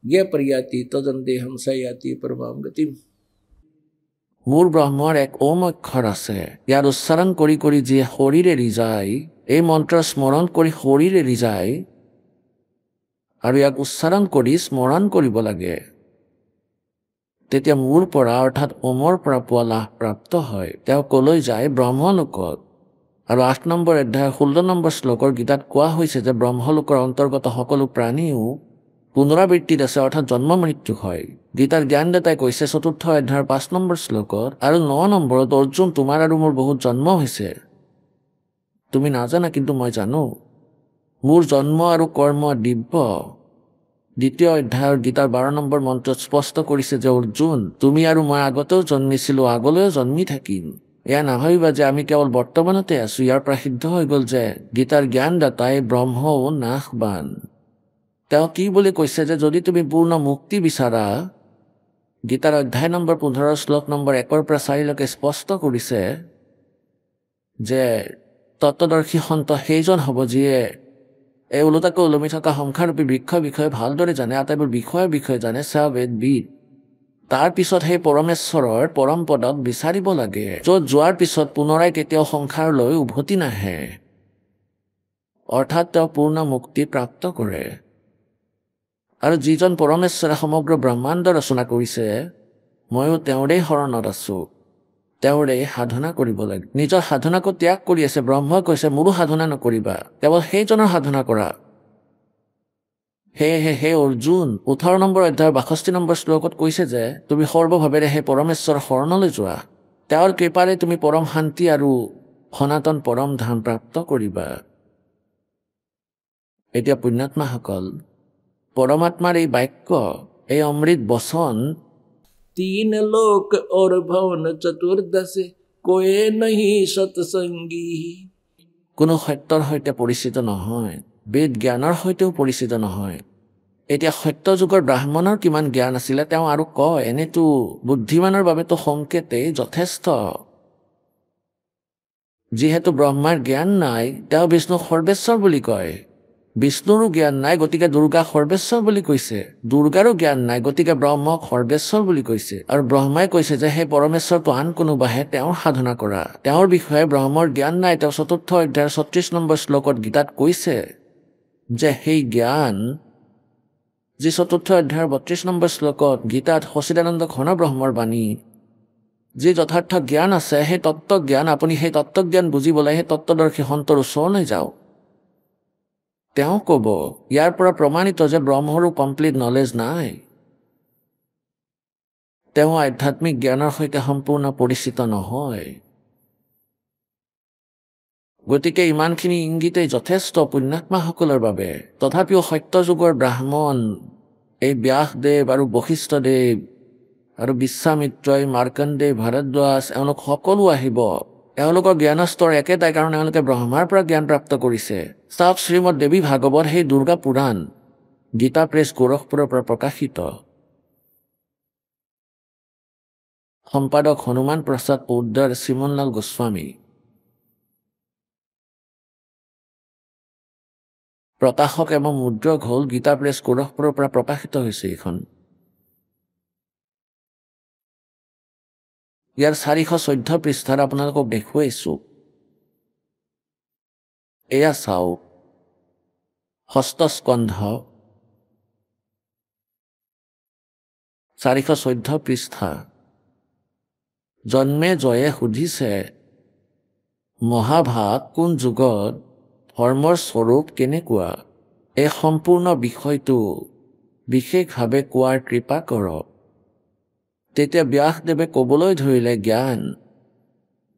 ये पर्याति तदन्तेहम सयाति परमाम गतिम। মোৰ ব্ৰহ্মৰ এক ওম অক্ষৰ আছে, ইয়াৰ উচ্চাৰণ কৰি কৰি যিয়ে শৰীৰ এৰি যায়, এই মন্ত্ৰ স্মৰণ কৰি শৰীৰ এৰি যায় আৰু ইয়াক উচ্চাৰণ কৰি স্মৰণ কৰিব লাগে, তেতিয়া মোৰ পৰা অৰ্থাৎ ওমৰ পৰা পোৱা লাভ প্ৰাপ্ত হয়। তেওঁ কলৈ যায়? ব্ৰহ্মলোকত। আৰু 8 নম্বৰ অধ্যায় 16 নম্বৰ শ্লোকৰ গীতাত কোৱা হৈছে যে ব্ৰহ্মলোকৰ অন্তৰ্গত সকলো প্ৰাণীও পুনৰাবৃত্তিত আছে, অৰ্থাৎ জন্ম মৃত্যু হয়। গীতাৰ জ্ঞানদাতাই কৈছে 4ৰ্থ অধ্যায়ৰ 5 নম্বৰ শ্লোকত আৰু 9 নম্বৰত, অৰ্জুন তোমাৰ আৰু মোৰ বহুত জন্ম হৈছে, তুমি নাজানা কিন্তু মই জানো, মোৰ জন্ম আৰু কৰ্ম দিব্য। 2য় অধ্যায়ৰ গীতাৰ 12 নম্বৰ মন্ত্ৰত স্পষ্ট কৰিছে যে অৰ্জুন, তুমি আৰু মই আগতেও জন্মিছিলো, আগলৈও জন্মি থাকিম। এয়া নাভাবিবা যে আমি কেৱল বৰ্তমানতে আছো। ইয়াৰ পৰা সিদ্ধ হৈ গল যে গীতাৰ জ্ঞানদাতাই ব্ৰহ্মও নাশবান। তেওঁ কি বুলি কৈছে যে যদি তুমি পূৰ্ণ মুক্তি বিচাৰা, গীতাৰ অধ্যায় নম্বৰ 15 শ্লোক নম্বৰ 1 পৰা 4 স্পষ্ট কৰিছে যে তত্ত্বদৰ্শী সন্ত সেইজন হ'ব যিয়ে এই ওলোটাকৈ ওলমি থকা সংসাৰৰূপী বৃক্ষৰ বিষয়ে ভালদৰে জানে, আটাইবোৰ বিষয়ে জানে, বেদবিদ। তাৰ পিছত সেই পৰমেশ্বৰৰ পৰম পদক বিচাৰিব লাগে, য'ত যোৱাৰ পিছত পুনৰাই কেতিয়াও সংসাৰলৈ উভতি নাহে, অৰ্থাৎ তেওঁ পূৰ্ণ মুক্তি প্ৰাপ্ত কৰে। আৰু যিজন পৰমেশ্বৰে সমগ্ৰ ব্ৰহ্মাণ্ড ৰচনা কৰিছে, ময়ো তেওঁৰেই শৰণত আছো, তেওঁৰেই সাধনা কৰিব লাগে। নিজৰ সাধনাকো ত্যাগ কৰি আছে। ব্ৰহ্মই কৈছে মোৰো সাধনা নকৰিবা, কেৱল সেইজনৰ সাধনা কৰা। সেয়েহে হে অৰ্জুন 18 নম্বৰ অধ্যায়ৰ 62 নম্বৰ শ্লোকত কৈছে যে তুমি সৰ্বভাৱেৰে সেই পৰমেশ্বৰৰ শৰণলৈ যোৱা, তেওঁৰ কৃপাৰে তুমি পৰম শান্তি আৰু সনাতন পৰম ধাম প্ৰাপ্ত কৰিবা। এতিয়া পুণ্যাত্মাসকল, পৰমাত্মাৰ এই বাক্য, এই অমৃত বচন 3 लोक और भवन चतुर्दश कोई नहीं सत्संगी। কোনো সত্যৰ সৈতে পৰিচিত নহয়, বেদ জ্ঞানৰ সৈতেও পৰিচিত নহয়। এতিয়া সত্য যুগৰ ব্ৰাহ্মণৰ কিমান জ্ঞান আছিলে তেওঁ আৰু কয়, এনেতো বুদ্ধিমানৰ বাবেতো সংকেতেই যথেষ্ট। যিহেতু ব্ৰহ্মাৰ জ্ঞান নাই, তেওঁ বিষ্ণুক সৰ্বেশ্বৰ বুলি কয়। বিষ্ণুৰো জ্ঞান নাই, গতিকে দুৰ্গাক সৰ্বেশ্বৰ বুলি কৈছে। দুৰ্গাৰো জ্ঞান নাই, গতিকে ব্ৰহ্মক সৰ্বেশ্বৰ বুলি কৈছে। আৰু ব্ৰহ্মাই কৈছে যে সেই পৰমেশ্বৰটো আন কোনোবাহে তেওঁৰ সাধনা কৰা। তেওঁৰ বিষয়ে ব্ৰহ্মৰ জ্ঞান নাই। তেওঁ 4ৰ্থ অধ্যায়ৰ 36 নম্বৰ শ্লোকত গীতাত কৈছে যে সেই জ্ঞান, যি 4ৰ্থ অধ্যায়ৰ 32 নম্বৰ শ্লোকত গীতাত সচিদানন্দ ঘন ব্ৰহ্মৰ বাণী, যি যথাৰ্থ জ্ঞান আছে, সেই তত্ত্বজ্ঞান, আপুনি সেই তত্ত্বজ্ঞান বুজিবলৈ সেই তত্ত্বদৰ্শী সন্তৰ ওচৰলৈ যাওক। তেওঁ ক'ব ইয়াৰ পৰা প্ৰমাণিত যে ব্ৰহ্মৰো কমপ্লিট নলেজ নাই, তেওঁ আধ্যাত্মিক জ্ঞানৰ সৈতে সম্পূৰ্ণ পৰিচিত নহয়। গতিকে ইমানখিনি ইংগিতেই যথেষ্ট পুণ্যাত্মাসকলৰ বাবে। তথাপিও সত্য যুগৰ ব্ৰাহ্মণ, এই ব্যাসদেৱ আৰু বশিষ্ঠদেৱ আৰু বিশ্বামিত্ৰই, মাৰ্কণ্ডেয়, ভাৰদ্বাজ, এওঁলোক সকলো আহিব। এওঁলোকৰ জ্ঞানস্তৰ একেটাই, কাৰণ এওঁলোকে ব্ৰহ্মাৰ পৰা জ্ঞান প্ৰাপ্ত কৰিছে। চাওক শ্ৰীমদ দেৱী ভাগৱত, সেই দুৰ্গা পুৰাণ, গীতা প্ৰেছ, গোৰখপুৰৰ পৰা প্ৰকাশিত। সম্পাদক হনুমান প্ৰসাদ পোদ্দাৰ, শ্ৰীমনলাল গোস্বামী। প্ৰকাশক এবং মুদ্ৰক হ'ল গীতা প্ৰেছ, গোৰখপুৰৰ পৰা প্ৰকাশিত হৈছে এইখন। ইয়াৰ 414 পৃষ্ঠাত আপোনালোকক দেখুৱাইছো। এয়া চাওক, ষষ্ঠ স্কন্ধ 414 পৃষ্ঠা। জন্মে জয়ে সুধিছে, মহাভাগ কোন যুগত ধৰ্মৰ স্বৰূপ কেনেকুৱা? এই সম্পূৰ্ণ বিষয়টো বিশেষভাৱে কোৱাৰ কৃপা কৰক। তেতিয়া ব্যাসদেৱে ক'বলৈ ধৰিলে, জ্ঞান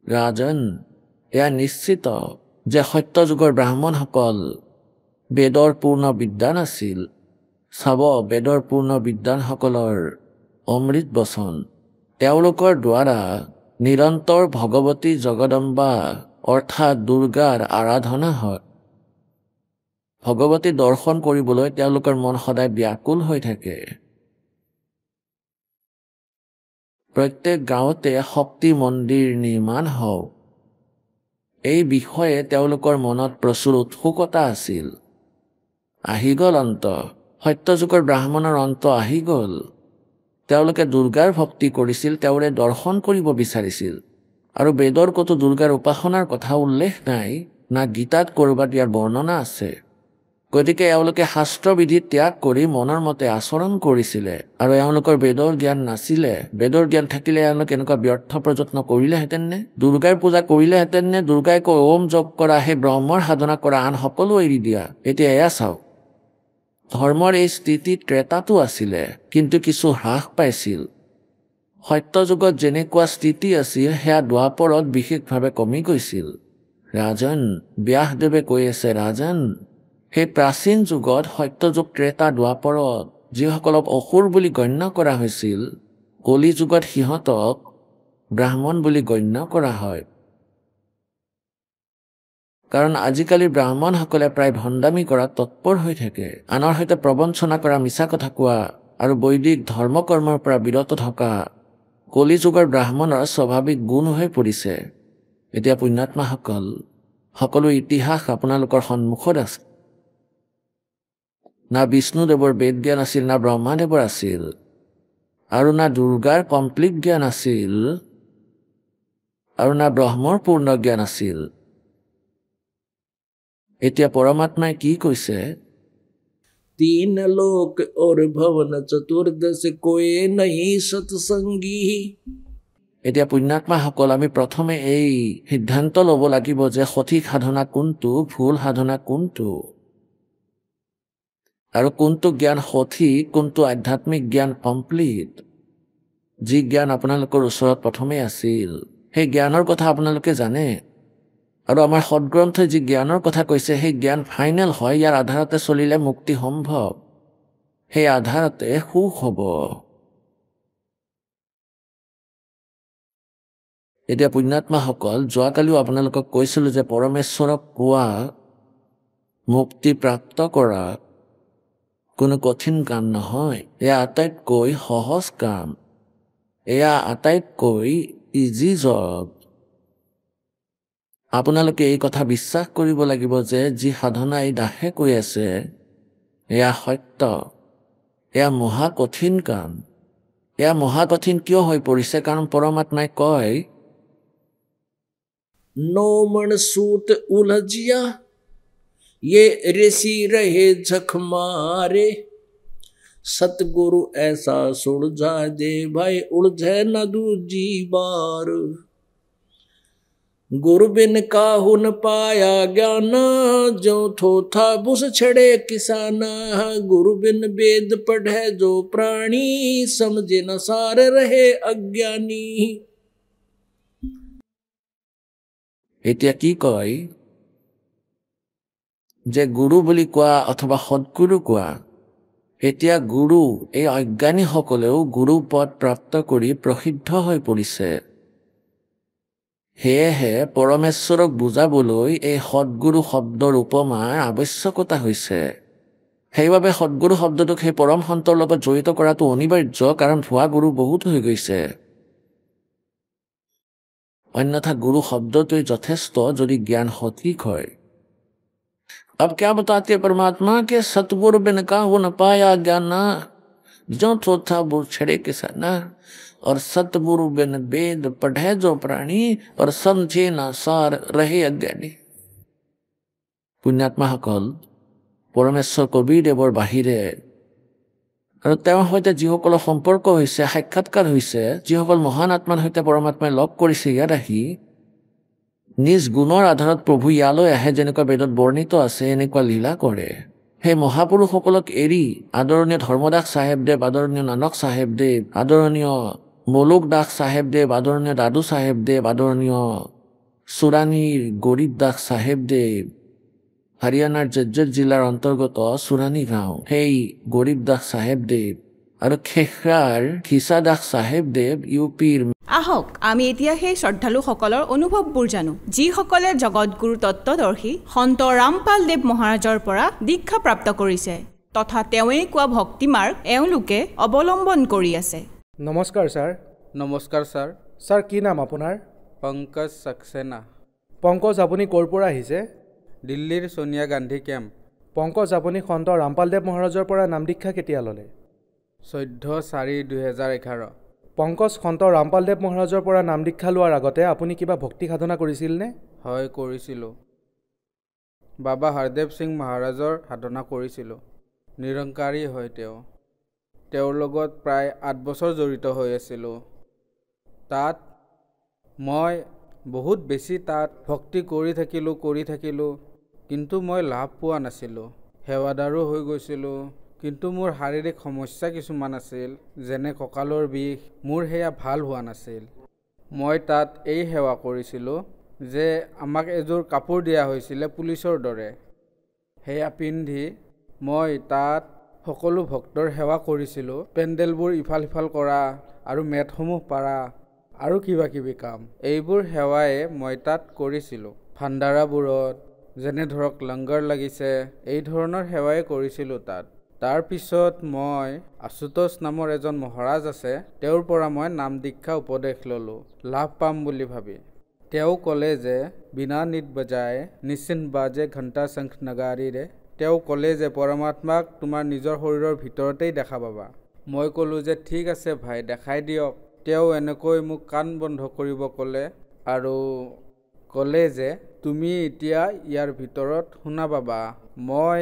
ৰাজন, এয়া নিশ্চিত যে সত্য যুগৰ ব্ৰাহ্মণসকল বেদৰ পূৰ্ণ বিদ্বান আছিল। চাব, বেদৰ পূৰ্ণ বিদ্বানসকলৰ অমৃত বচন, তেওঁলোকৰ দ্বাৰা নিৰন্তৰ ভগৱতী জগদম্বা অৰ্থাৎ দুৰ্গাৰ আৰাধনা হয়। ভগৱতী দৰ্শন কৰিবলৈ তেওঁলোকৰ মন সদায় ব্যাকুল হৈ থাকে। প্ৰত্যেক গাঁৱতে শক্তি মন্দিৰ নিৰ্মাণ হওক। এই বিষয়ে তেওঁলোকৰ মনত প্ৰচুৰ উৎসুকতা আছিল। আহি গ'ল অন্ত, সত্যযুগৰ ব্ৰাহ্মণৰ অন্ত আহি গ'ল। তেওঁলোকে দুৰ্গাৰ ভক্তি কৰিছিল, তেওঁৰে দৰ্শন কৰিব বিচাৰিছিল। আৰু বেদৰ ক'তো দুৰ্গাৰ উপাসনাৰ কথা উল্লেখ নাই, না গীতাত ক'ৰবাত ইয়াৰ বৰ্ণনা আছে। গতিকে এওঁলোকে শাস্ত্ৰবিধি ত্যাগ কৰি মনৰ মতে আচৰণ কৰিছিলে। আৰু এওঁলোকৰ বেদৰ জ্ঞান নাছিলে। বেদৰ জ্ঞান থাকিলে এওঁলোকে এনেকুৱা ব্যৰ্থ প্ৰযত্ন কৰিলেহেঁতেন নে? দুৰ্গাৰ পূজা কৰিলেহেঁতেন নে? দুৰ্গাই কৈ ওম জপ কৰা, সেই ব্ৰহ্মৰ সাধনা কৰা, আন সকলো এৰি দিয়া। এতিয়া এয়া চাওক, ধৰ্মৰ এই স্থিতি ত্ৰেতাতো আছিলে, কিন্তু কিছু হ্ৰাস পাইছিল। সত্যযুগত যেনেকুৱা স্থিতি আছিল সেয়া দ্বাপৰত বিশেষভাৱে কমি গৈছিল। ৰাজন, ব্যাসদেৱে কৈ আছে, ৰাজন, সেই প্ৰাচীন যুগত সত্যযুগ ত্ৰেতা দ্বাপৰত যিসকলক অসুৰ বুলি গণ্য কৰা হৈছিল, কলি যুগত সিহঁতক ব্ৰাহ্মণ বুলি গণ্য কৰা হয়। কাৰণ আজিকালি ব্ৰাহ্মণসকলে প্ৰায় ভণ্ডামি কৰাত তৎপৰ হৈ থাকে, আনৰ সৈতে প্ৰবঞ্চনা কৰা, মিছা কথা কোৱা আৰু বৈদিক ধৰ্মকৰ্মৰ পৰা বিৰত থকা কলি যুগৰ ব্ৰাহ্মণৰ স্বাভাৱিক গুণ হৈ পৰিছে। এতিয়া পুণ্যাত্মাসকল, সকলো ইতিহাস আপোনালোকৰ সন্মুখত আছে। না বিষ্ণুদেৱৰ বেদ জ্ঞান আছিল, না ব্ৰহ্মাদেৱৰ আছিল, আৰু না দুৰ্গাৰ কমপ্লিট জ্ঞান আছিল, আৰু না ব্ৰহ্মৰ পূৰ্ণ জ্ঞান আছিল। এতিয়া পৰমাত্মাই কি কৈছে? 3 लोक और भवन चतुर्दश कोई नहीं सत्संगी। এতিয়া পুণ্যাত্মাসকল, আমি প্ৰথমে এই সিদ্ধান্ত ল'ব লাগিব যে সঠিক সাধনা কোনটো, ভুল সাধনা কোনটো, আৰু কোনটো জ্ঞান সঠিক, কোনটো আধ্যাত্মিক জ্ঞান কমপ্লিট। যি জ্ঞান আপোনালোকৰ ওচৰত প্ৰথমে আছিল, সেই জ্ঞানৰ কথা আপোনালোকে জানে। আৰু আমাৰ সদগ্ৰন্থই যি জ্ঞানৰ কথা কৈছে, সেই জ্ঞান ফাইনেল হয়। ইয়াৰ আধাৰতে চলিলে মুক্তি সম্ভৱ, সেই আধাৰতে সুখ হ'ব। এতিয়া পুণ্যাত্মাসকল, যোৱাকালিও আপোনালোকক কৈছিলোঁ যে পৰমেশ্বৰক পোৱা, মুক্তি প্ৰাপ্ত কৰা কোনো কঠিন কাম নহয়। এয়া আটাইতকৈ সহজ কাম, এয়া আটাইতকৈ ইজি জব। আপোনালোকে এই কথা বিশ্বাস কৰিব লাগিব যে যি সাধনা এই দাসে কৈ আছে, এয়া সত্য। এয়া মহা কঠিন কাম। এয়া মহা কঠিন কিয় হৈ পৰিছে? কাৰণ পৰমাত্মাই কয়, नो मन सूत उलझिया ये ऋषि रहे झक मारे। सतगुरु ऐसा सुलझा दे भाई उलझे न दूजी बार। गुरु बिन काहू न पाया ज्ञान जो थो था बुस छड़े किसाना। गुरु बिन वेद पढ़े जो प्राणी समझे न सार रहे अज्ञानी। এতিয়া কি কয় যে গুৰু বুলি কোৱা অথবা সৎগুৰু কোৱা, এতিয়া গুৰু, এই অজ্ঞানীসকলেও গুৰু পদ প্ৰাপ্ত কৰি প্ৰসিদ্ধ হৈ পৰিছে। সেয়েহে পৰমেশ্বৰক বুজাবলৈ এই সৎগুৰু শব্দৰ উপমাৰ আৱশ্যকতা হৈছে। সেইবাবে সৎগুৰু শব্দটোক সেই পৰম সন্তৰ লগত জড়িত কৰাটো অনিবাৰ্য, কাৰণ ভুৱা গুৰু বহুত হৈ গৈছে। अन्यथा गुरु शब्दों यथेष्ट यदि ज्ञान सटीक है। अब क्या बताते परमात्मा के सतगुरु बिन काहू न पाया ज्ञान जो था वो छड़े किसाना। और सतगुरु बिन वेद पढ़े जो प्राणी और समझे न सार रहे अज्ञानी। पुण्यात्मा सकल परमेश्वर कबीरदेवर बाहिरे আৰু তেওঁৰ সৈতে যিসকলৰ সম্পৰ্ক হৈছে, সাক্ষাৎকাৰ হৈছে, যিসকল মহান আত্মাৰ সৈতে পৰমাত্মাই লগ কৰিছে, ইয়াত আহি নিজ গুণৰ আধাৰত প্ৰভু ইয়ালৈ আহে, যেনেকুৱা বেদত বৰ্ণিত আছে, এনেকুৱা লীলা কৰে। সেই মহাপুৰুষসকলক এৰি আদৰণীয় ধৰ্মদাস চাহেবদেৱ, আদৰণীয় নানক চাহেবদেৱ, আদৰণীয় মলুক দাস চাহেবদেৱ, আদৰণীয় দাদু চাহেবদেৱ, আদৰণীয় চুৰাণীৰ গৰীব দাস চাহেবদেৱ, হাৰিয়ানাৰ জজ্জৰ জিলাৰ অন্তৰ্গত চুৰাণী গাঁও, সেই গৰীব দাস চাহেবদেৱ আৰু খেখৰাৰ খিচা দাস চাহেবদেৱ ইউপিৰ। আহক আমি এতিয়া সেই শ্ৰদ্ধালুসকলৰ অনুভৱবোৰ জানো, যিসকলে জগতগুৰু তত্ত্বদৰ্শী সন্ত ৰামপাল দেৱ মহাৰাজৰ পৰা দীক্ষা প্ৰাপ্ত কৰিছে তথা তেওঁৱেই কোৱা ভক্তি মাৰ্গ এওঁলোকে অৱলম্বন কৰি আছে। নমস্কাৰ ছাৰ, নমস্কাৰ ছাৰ। ছাৰ কি নাম আপোনাৰ? পংকজ সাক্সেনা। পংকজ আপুনি ক'ৰ পৰা আহিছে? দিল্লীৰ সোনিয়া গান্ধী কেম্প। পংকজ আপুনি সন্ত ৰামপালদেৱ মহাৰাজৰ পৰা নাম দীক্ষা কেতিয়া ল'লে? 14/4/2011। পংকজ সন্ত ৰামপালদেৱ মহাৰাজৰ পৰা নাম দীক্ষা লোৱাৰ আগতে আপুনি কিবা ভক্তি সাধনা কৰিছিলনে? হয়, কৰিছিলোঁ। বাবা হৰদেৱ সিং মহাৰাজৰ সাধনা কৰিছিলোঁ। নিৰংকাৰী হয় তেওঁৰ লগত প্ৰায় 8 বছৰ জড়িত হৈ আছিলোঁ। তাত মই বহুত বেছি ভক্তি কৰি থাকিলোঁ কিন্তু মই লাভ পোৱা নাছিলোঁ। সেৱাদাৰো হৈ গৈছিলোঁ কিন্তু মোৰ শাৰীৰিক সমস্যা কিছুমান আছিল, যেনে কঁকালৰ বিষ, মোৰ সেয়া ভাল হোৱা নাছিল। মই তাত এই সেৱা কৰিছিলোঁ যে আমাক এযোৰ কাপোৰ দিয়া হৈছিলে পুলিচৰ দৰে, সেয়া পিন্ধি মই তাত সকলো ভক্তৰ সেৱা কৰিছিলোঁ। পেণ্ডেলবোৰ ইফাল সিফাল কৰা আৰু মেটসমূহ পাৰা আৰু কিবা কিবি কাম, এইবোৰ সেৱাই মই তাত কৰিছিলোঁ। ভাণ্ডাৰাবোৰত যেনে ধৰক লংগৰ লাগিছে, এই ধৰণৰ সেৱাই কৰিছিলোঁ তাত। তাৰপিছত মই আশুতোষ নামৰ এজন মহাৰাজ আছে, তেওঁৰ পৰা মই নাম দীক্ষা উপদেশ ল'লোঁ লাভ পাম বুলি ভাবি। তেওঁ ক'লে যে বিনা নিত বজায় নিশ্চিন্ত বাজে ঘণ্টা শংখ নগাৰীৰে। তেওঁ ক'লে যে পৰমাত্মাক তোমাৰ নিজৰ শৰীৰৰ ভিতৰতেই দেখা পাবা। মই ক'লোঁ যে ঠিক আছে ভাই, দেখাই দিয়ক। তেওঁ এনেকৈ মোক কাণ বন্ধ কৰিব ক'লে আৰু ক'লে যে তুমি এতিয়া ইয়াৰ ভিতৰত শুনা পাবা। মই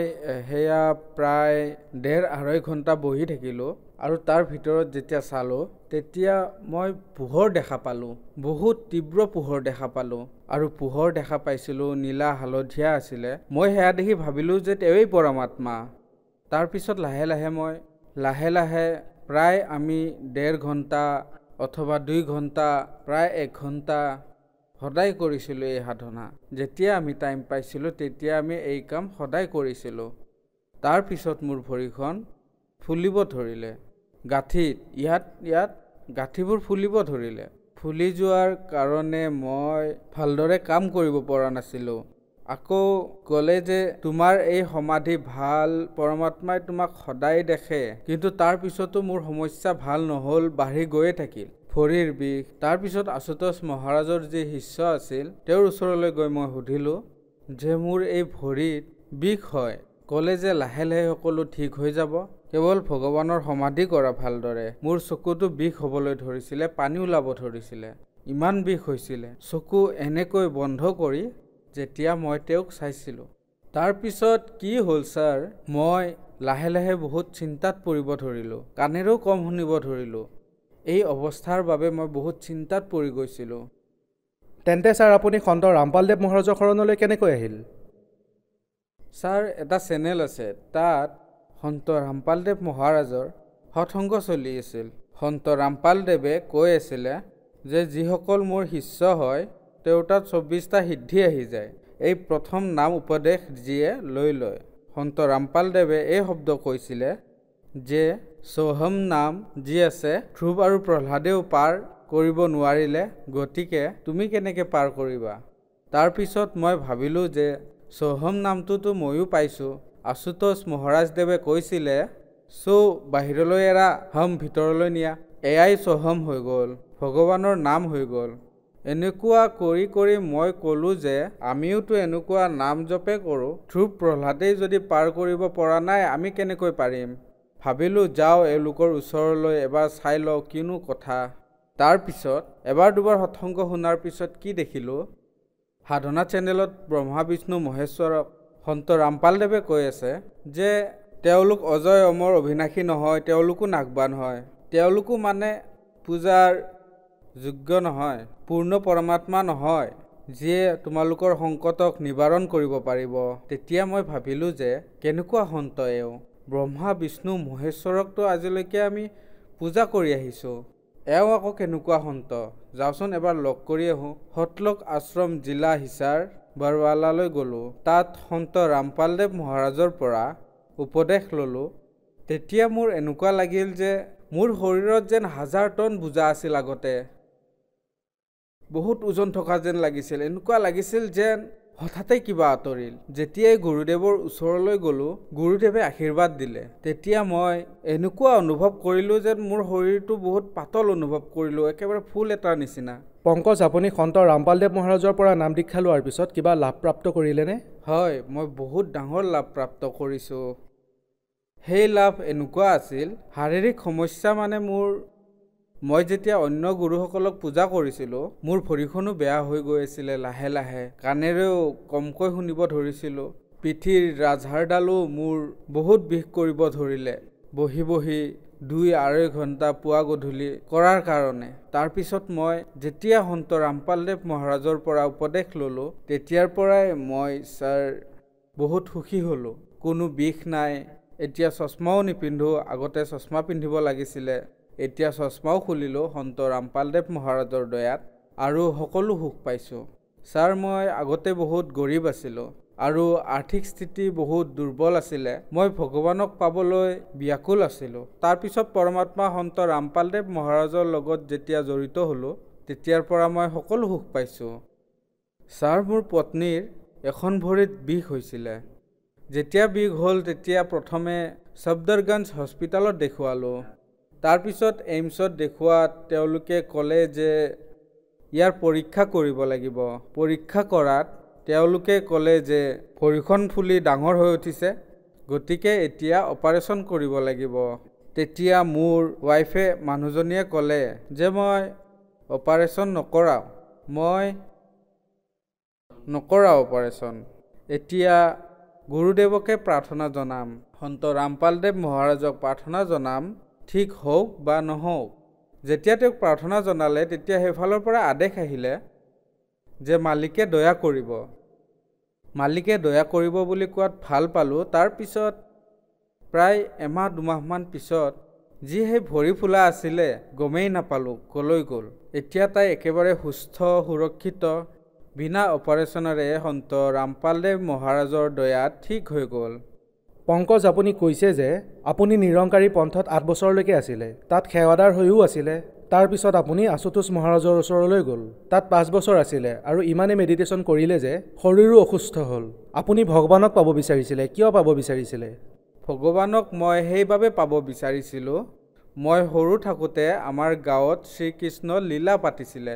সেয়া প্ৰায় 1.5-2.5 ঘণ্টা বহি থাকিলোঁ আৰু তাৰ ভিতৰত যেতিয়া চালোঁ তেতিয়া মই পোহৰ দেখা পালোঁ, বহুত তীব্ৰ পোহৰ দেখা পালোঁ আৰু পোহৰ দেখা পাইছিলোঁ নীলা হালধীয়া আছিলে। মই সেয়া দেখি ভাবিলোঁ যে তেওঁৱেই পৰমাত্মা। তাৰপিছত লাহে লাহে প্ৰায় আমি 1.5 ঘণ্টা অথবা 2 ঘণ্টা, প্ৰায় 1 ঘণ্টা সদায় কৰিছিলোঁ এই সাধনা। যেতিয়া আমি টাইম পাইছিলোঁ তেতিয়া আমি এই কাম সদায় কৰিছিলোঁ। তাৰপিছত মোৰ ভৰিখন ফুলিব ধৰিলে, গাঁঠিত ইয়াত গাঁঠিবোৰ ফুলিব ধৰিলে। ফুলি যোৱাৰ কাৰণে মই ভালদৰে কাম কৰিব পৰা নাছিলোঁ। আকৌ ক'লে যে তোমাৰ এই সমাধি ভাল, পৰমাত্মাই তোমাক সদায় দেখে। কিন্তু তাৰপিছতো মোৰ সমস্যা ভাল নহ'ল, বাঢ়ি গৈয়ে থাকিল। ভৰিৰ বিষ। তাৰপিছত আশুতোষ মহাৰাজৰ যি শিষ্য আছিল তেওঁৰ ওচৰলৈ গৈ মই সুধিলোঁ যে মোৰ এই ভৰিত বিষ হয়। ক'লে যে লাহে লাহে সকলো ঠিক হৈ যাব, কেৱল ভগৱানৰ সমাধি কৰা ভালদৰে। মোৰ চকুতো বিষ হ'বলৈ ধৰিছিলে, পানী ওলাব ধৰিছিলে, ইমান বিষ হৈছিলে। চকু এনেকৈ বন্ধ কৰি যেতিয়া মই তেওঁক চাইছিলোঁ, তাৰপিছত কি হ'ল ছাৰ, মই লাহে লাহে বহুত চিন্তাত পৰিব ধৰিলোঁ, কাণেৰেও কম শুনিব ধৰিলোঁ। এই অৱস্থাৰ বাবে মই বহুত চিন্তাত পৰি গৈছিলোঁ। তেন্তে ছাৰ আপুনি সন্ত ৰামপালদেৱ মহাৰাজৰ শৰণলৈ কেনেকৈ আহিল? ছাৰ, এটা চেনেল আছে, তাত সন্ত ৰামপালদেৱ মহাৰাজৰ সৎসংগ চলি আছিল। সন্ত ৰামপালদেৱে কৈ আছিলে যে যিসকল মোৰ শিষ্য হয় তেওঁৰ তাত 24টা সিদ্ধি আহি যায়, এই প্ৰথম নাম উপদেশ যিয়ে লৈ লয়। সন্ত ৰামপালদেৱে এই শব্দ কৈছিলে যে সোহম নাম যি আছে ধ্ৰুৱ আৰু প্ৰহ্লাদেও পাৰ কৰিব নোৱাৰিলে, গতিকে তুমি কেনেকৈ পাৰ কৰিবা? তাৰপিছত মই ভাবিলোঁ যে সোহম নামটোতো ময়ো পাইছোঁ। আশুতোষ মহাৰাজদেৱে কৈছিলে বাহিৰলৈ এৰা, হম ভিতৰলৈ নিয়া। এয়াই সোহম হৈ গ'ল, ভগৱানৰ নাম হৈ গ'ল। এনেকুৱা কৰি কৰি মই ক'লোঁ যে আমিওতো এনেকুৱা নাম জপে কৰোঁ, ধ্ৰুৱ প্ৰহ্লাদেই যদি পাৰ কৰিব পৰা নাই আমি কেনেকৈ পাৰিম? ভাবিলোঁ যাওঁ এওঁলোকৰ ওচৰলৈ এবাৰ চাই লওঁ কিনো কথা। তাৰপিছত এবাৰ দুবাৰ সৎসংগ শুনাৰ পিছত কি দেখিলোঁ, সাধনা চেনেলত ব্ৰহ্মা বিষ্ণু মহেশ্বৰক সন্ত ৰামপালদেৱে কৈ আছে যে তেওঁলোক অজয় অমৰ অবিনাশী নহয়, তেওঁলোকো নাগবান হয়, তেওঁলোকো মানে পূজাৰ যোগ্য নহয়, পূৰ্ণ পৰমাত্মা নহয় যিয়ে তোমালোকৰ সংকটক নিবাৰণ কৰিব পাৰিব। তেতিয়া মই ভাবিলোঁ যে কেনেকুৱা সন্ত এওঁ, ব্ৰহ্মা বিষ্ণু মহেশ্বৰকতো আজিলৈকে আমি পূজা কৰি আহিছোঁ, এওঁ আকৌ কেনেকুৱা সন্ত, যাওঁচোন এবাৰ লগ কৰি আহোঁ। সতলোক আশ্ৰম জিলা হিছাৰ বৰৱালালৈ গ'লোঁ। তাত সন্ত ৰামপালদেৱ মহাৰাজৰ পৰা উপদেশ ল'লোঁ। তেতিয়া মোৰ এনেকুৱা লাগিল যে মোৰ শৰীৰত যেন 1000 টন বোজা আছিল। আগতে বহুত ওজন থকা যেন লাগিছিল, এনেকুৱা লাগিছিল যেন হঠাতে কিবা আঁতৰিল। যেতিয়াই গুৰুদেৱৰ ওচৰলৈ গ'লোঁ, গুৰুদেৱে আশীৰ্বাদ দিলে। তেতিয়া মই এনেকুৱা অনুভৱ কৰিলোঁ যেন মোৰ শৰীৰটো বহুত পাতল অনুভৱ কৰিলোঁ, একেবাৰে ফুল এটাৰ নিচিনা। পংকজ, আপুনি সন্ত ৰামপালদেৱ মহাৰাজৰ পৰা নাম দীক্ষা লোৱাৰ পিছত কিবা লাভপ্ৰাপ্ত কৰিলেনে? হয়, মই বহুত ডাঙৰ লাভ প্ৰাপ্ত কৰিছোঁ। সেই লাভ এনেকুৱা আছিল, শাৰীৰিক সমস্যা মানে মই যেতিয়া অন্য গুৰুসকলক পূজা কৰিছিলোঁ, মোৰ ভৰিখনো বেয়া হৈ গৈ আছিলে লাহে লাহে। কাণেৰেও কমকৈ শুনিব ধৰিছিলোঁ। পিঠিৰ ৰাজহাড়ডালো মোৰ বহুত বিষ কৰিব ধৰিলে। বহি বহি 2-2.5 ঘণ্টা পুৱা গধূলি কৰাৰ কাৰণে। তাৰপিছত মই যেতিয়া সন্ত ৰামপালদেৱ মহাৰাজৰ পৰা উপদেশ ল'লোঁ, তেতিয়াৰ পৰাই মই ছাৰ বহুত সুখী হ'লোঁ। কোনো বিষ নাই। এতিয়া চশমাও নিপিন্ধোঁ, আগতে চশমা পিন্ধিব লাগিছিলে। এতিয়া চশমাও খুলিলোঁ সন্ত ৰামপালদেৱ মহাৰাজৰ দয়াত, আৰু সকলো সুখ পাইছোঁ। ছাৰ, মই আগতে বহুত গৰীব আছিলোঁ আৰু আৰ্থিক স্থিতি বহুত দুৰ্বল আছিলে। মই ভগৱানক পাবলৈ ব্যাকুল আছিলোঁ। তাৰপিছত পৰমাত্মা সন্ত ৰামপালদেৱ মহাৰাজৰ লগত যেতিয়া জড়িত হ'লোঁ, তেতিয়াৰ পৰা মই সকলো সুখ পাইছোঁ। ছাৰ, মোৰ পত্নীৰ এখন ভৰিত বিষ হৈছিলে। যেতিয়া বিষ হ'ল তেতিয়া প্ৰথমে ছফদৰগঞ্জ হস্পিটালত দেখুৱালোঁ। তাৰপিছত এইমছত দেখুৱাত তেওঁলোকে ক'লে যে ইয়াৰ পৰীক্ষা কৰিব লাগিব। পৰীক্ষা কৰাত তেওঁলোকে ক'লে যে ভৰিখন ফুলি ডাঙৰ হৈ উঠিছে, গতিকে এতিয়া অপাৰেশ্যন কৰিব লাগিব। তেতিয়া মোৰ ৱাইফে মানুহজনীয়ে ক'লে যে মই অপাৰেশ্যন নকৰাওঁ, অপাৰেশ্যন। এতিয়া গুৰুদেৱকে প্ৰাৰ্থনা জনাম, সন্ত ৰামপালদেৱ মহাৰাজক প্ৰাৰ্থনা জনাম, ঠিক হওক বা নহওক। যেতিয়া তেওঁক প্ৰাৰ্থনা জনালে, তেতিয়া সেইফালৰ পৰা আদেশ আহিলে যে মালিকে দয়া কৰিব। মালিকে দয়া কৰিব বুলি কোৱাত ভাল পালোঁ। তাৰপিছত প্ৰায় 1-2 মাহমান পিছত যি সেই ভৰি ফুলা আছিলে, গমেই নাপালোঁ ক'লৈ গ'ল। এতিয়া তাই একেবাৰে সুস্থ, সুৰক্ষিত, বিনা অপাৰেশ্যনেৰে সন্ত ৰামপালদেৱ মহাৰাজৰ দয়াত ঠিক হৈ গ'ল। পংকজ, আপুনি কৈছে যে আপুনি নিৰংকাৰী পন্থত 8 বছৰলৈকে আছিলে, তাত সেৱাদাৰ হৈও আছিলে। তাৰপিছত আপুনি আশুতোষ মহাৰাজৰ ওচৰলৈ গ'ল, তাত 5 বছৰ আছিলে আৰু ইমানেই মেডিটেশ্যন কৰিলে যে শৰীৰো অসুস্থ হ'ল। আপুনি ভগৱানক পাব বিচাৰিছিলে, কিয় পাব বিচাৰিছিলে? ভগৱানক মই সেইবাবে পাব বিচাৰিছিলোঁ, মই সৰু থাকোঁতে আমাৰ গাঁৱত শ্ৰীকৃষ্ণ লীলা পাতিছিলে।